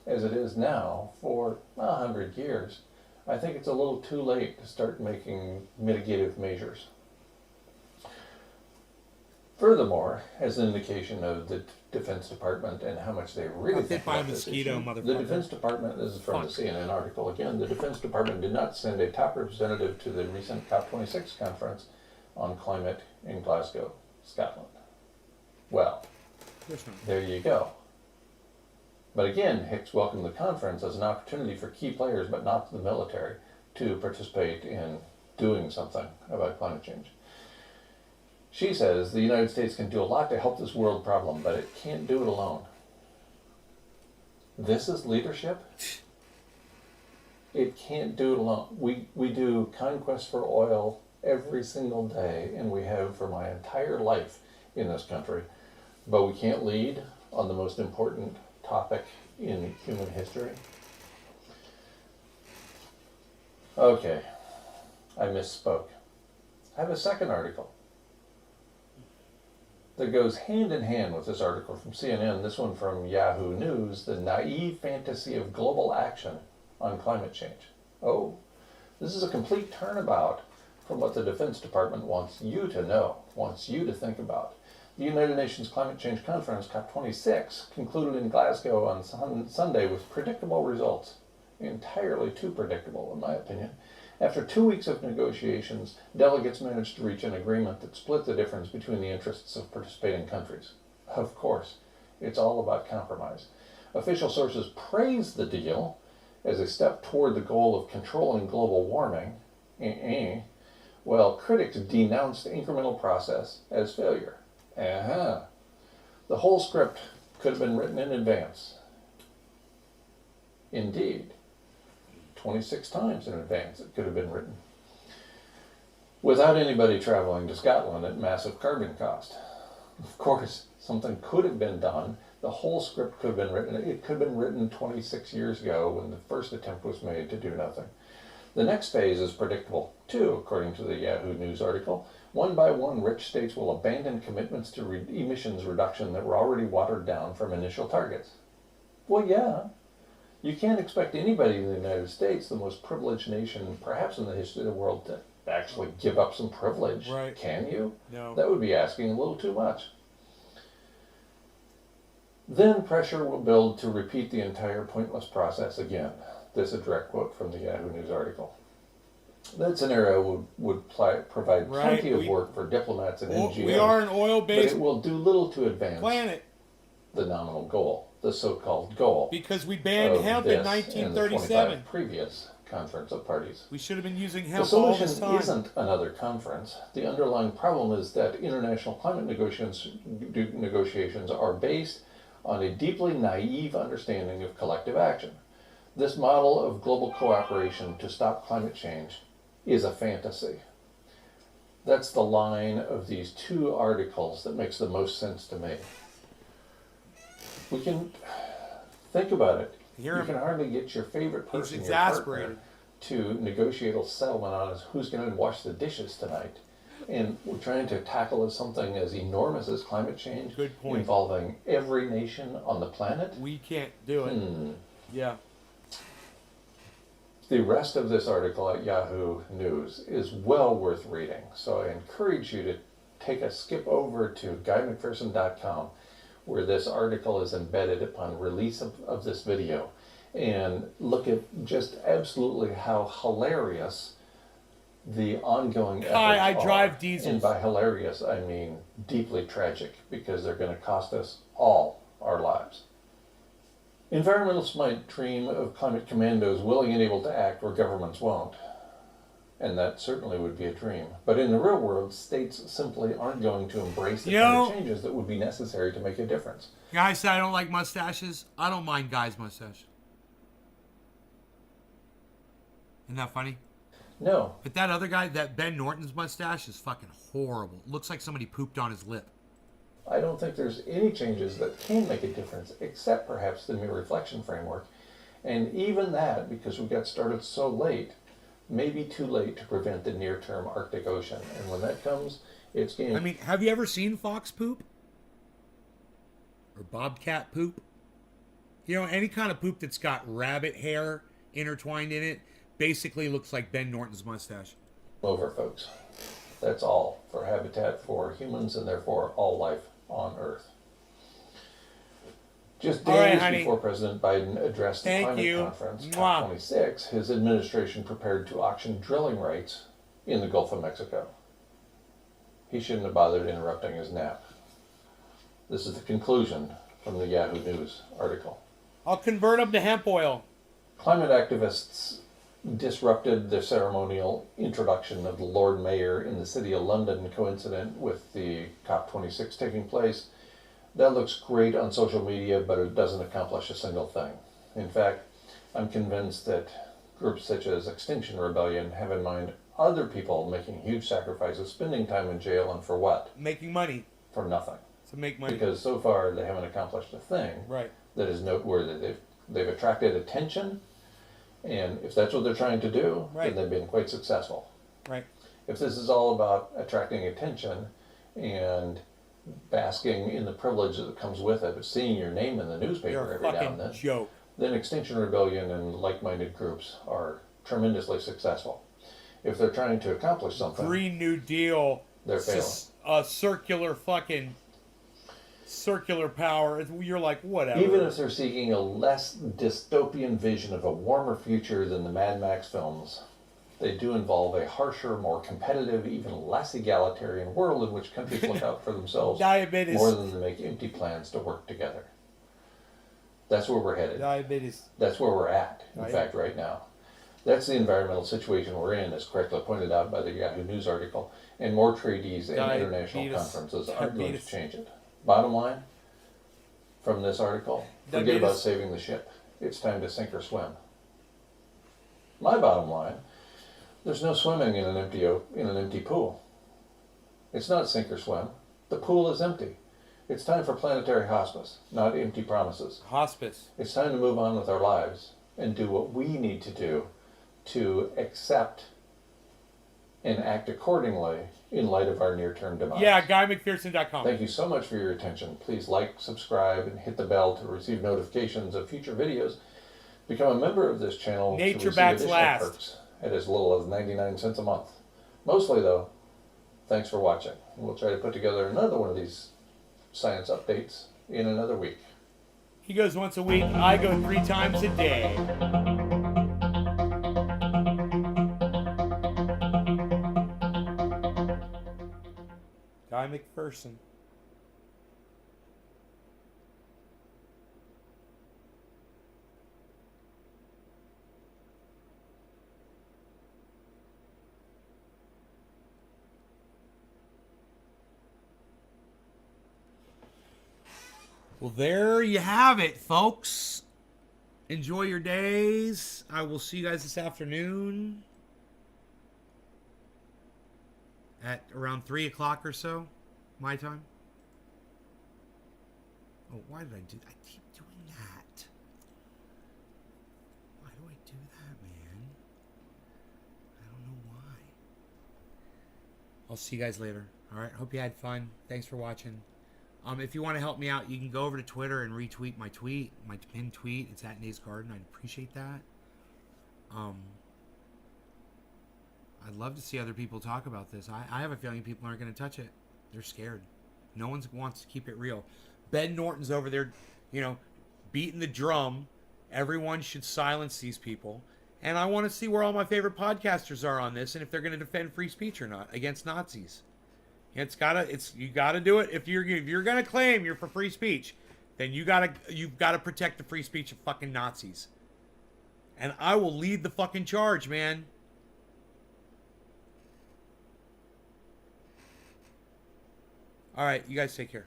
as it is now for 100 years, I think it's a little too late to start making mitigative measures. Furthermore, as an indication of the Defense Department and how much they really Got think bit by a about this mosquito, issue, motherfucker. the Defense Department, this is from the CNN article again, the Defense Department did not send a top representative to the recent COP26 conference on climate in Glasgow, Scotland. Well, there you go. But again, Hicks welcomed the conference as an opportunity for key players, but not the military, to participate in doing something about climate change. She says the United States can do a lot to help this world problem, but it can't do it alone. This is leadership? It can't do it alone. We do conquest for oil every single day, and we have for my entire life in this country, but we can't lead on the most important topic in human history. Okay, I misspoke. I have a second article that goes hand in hand with this article from CNN, this one from Yahoo News, the naive fantasy of global action on climate change. Oh, this is a complete turnabout from what the Defense Department wants you to know, wants you to think about. The United Nations Climate Change Conference, COP26, concluded in Glasgow on Sunday with predictable results. Entirely too predictable, in my opinion. After 2 weeks of negotiations, delegates managed to reach an agreement that split the difference between the interests of participating countries. Of course, it's all about compromise. Official sources praised the deal as a step toward the goal of controlling global warming, while critics denounced the incremental process as failure. The whole script could have been written in advance. Indeed. 26 times in advance it could have been written. Without anybody traveling to Scotland at massive carbon cost. Of course, something could have been done. The whole script could have been written. It could have been written 26 years ago when the first attempt was made to do nothing. The next phase is predictable, too, according to the Yahoo News article. One by one, rich states will abandon commitments to emissions reduction that were already watered down from initial targets. Well, yeah. You can't expect anybody in the United States, the most privileged nation perhaps in the history of the world, to actually give up some privilege. Right. Can you? No. That would be asking a little too much. Then pressure will build to repeat the entire pointless process again. This is a direct quote from the Yahoo News article. That scenario would provide plenty of work for diplomats and NGOs. We are an oil-based but it will do little to advance planet. The nominal goal, the so-called goal. Because we banned hemp in And the 1937. 25 previous conference of parties. We should have been using The hemp all this solution time. isn't another conference. The underlying problem is that international climate negotiations are based on a deeply naive understanding of collective action. This model of global cooperation to stop climate change is a fantasy. That's the line of these two articles that makes the most sense to me. We can think about it. You can hardly get your favorite person, your partner, to negotiate a settlement on who's going to wash the dishes tonight. And we're trying to tackle something as enormous as climate change, Good point. involving every nation on the planet. We can't do it. Yeah. The rest of this article at Yahoo News is well worth reading, so I encourage you to take a skip over to GuyMcPherson.com, where this article is embedded upon release of this video, and look at just absolutely how hilarious the ongoing efforts I are. drive diesels. And by hilarious, I mean deeply tragic, because they're going to cost us all our lives. Environmentalists might dream of climate commandos willing and able to act where governments won't. And that certainly would be a dream. But in the real world, states simply aren't going to embrace the kind of changes that would be necessary to make a difference. Guys say I don't like mustaches. I don't mind guys' mustache. Isn't that funny? No. But that other guy, that Ben Norton's mustache is fucking horrible. It looks like somebody pooped on his lip. I don't think there's any changes that can make a difference, except perhaps the mere reflection framework. And even that, because we got started so late, may be too late to prevent the near-term Arctic Ocean. And when that comes, it's game. I mean, have you ever seen fox poop? Or bobcat poop? You know, any kind of poop that's got rabbit hair intertwined in it basically looks like Ben Norton's mustache. Over, folks. That's all for habitat for humans and therefore all life on Earth. Just days before President Biden addressed the climate conference, COP26, his administration prepared to auction drilling rights in the Gulf of Mexico. He shouldn't have bothered interrupting his nap. This is the conclusion from the Yahoo News article. I'll convert them to hemp oil. Climate activists disrupted the ceremonial introduction of the Lord Mayor in the City of London, coincident with the COP26 taking place. That looks great on social media, but it doesn't accomplish a single thing. In fact, I'm convinced that groups such as Extinction Rebellion have in mind other people making huge sacrifices, spending time in jail, and for what? Making money. For nothing. To make money. Because so far they haven't accomplished a thing that is noteworthy. They've attracted attention, and if that's what they're trying to do, then they've been quite successful. Right. If this is all about attracting attention and basking in the privilege that comes with it, seeing your name in the newspaper every now and then, then Extinction Rebellion and like-minded groups are tremendously successful. If they're trying to accomplish something, Green New Deal, they're failing. Circular power. You're like, whatever. Even if they're seeking a less dystopian vision of a warmer future than the Mad Max films, they do involve a harsher, more competitive, even less egalitarian world in which countries look out for themselves more than they make empty plans to work together. That's where we're headed. That's where we're at, in fact, right now. That's the environmental situation we're in, as correctly pointed out by the Yahoo News article, and more treaties and international conferences aren't going to change it. Bottom line, from this article, forget about saving the ship. It's time to sink or swim. My bottom line, there's no swimming in an empty pool. It's not sink or swim. The pool is empty. It's time for planetary hospice, not empty promises. Hospice. It's time to move on with our lives and do what we need to do to accept and act accordingly in light of our near-term demise. Yeah, GuyMcPherson.com. Thank you so much for your attention. Please like, subscribe, and hit the bell to receive notifications of future videos. Become a member of this channel to receive additional perks at as little as 99 cents a month. Mostly, though, thanks for watching. We'll try to put together another one of these science updates in another week. He goes once a week. I go 3 times a day. Guy McPherson. Well, there you have it, folks. Enjoy your days. I will see you guys this afternoon at around 3 o'clock or so, my time. Oh, why did I do that? I keep doing that. Why do I do that, man? I don't know why. I'll see you guys later. All right, hope you had fun. Thanks for watching. If you want to help me out, you can go over to Twitter and retweet my tweet, my pinned tweet. It's at Naze Garden. I'd appreciate that. I'd love to see other people talk about this. I have a feeling people aren't going to touch it. They're scared. No one wants to keep it real. Ben Norton's over there, beating the drum. Everyone should silence these people. And I want to see where all my favorite podcasters are on this and if they're going to defend free speech or not against Nazis. You gotta do it if you're gonna claim you're for free speech. then you've gotta protect the free speech of fucking Nazis. And I will lead the fucking charge, man. All right, you guys take care.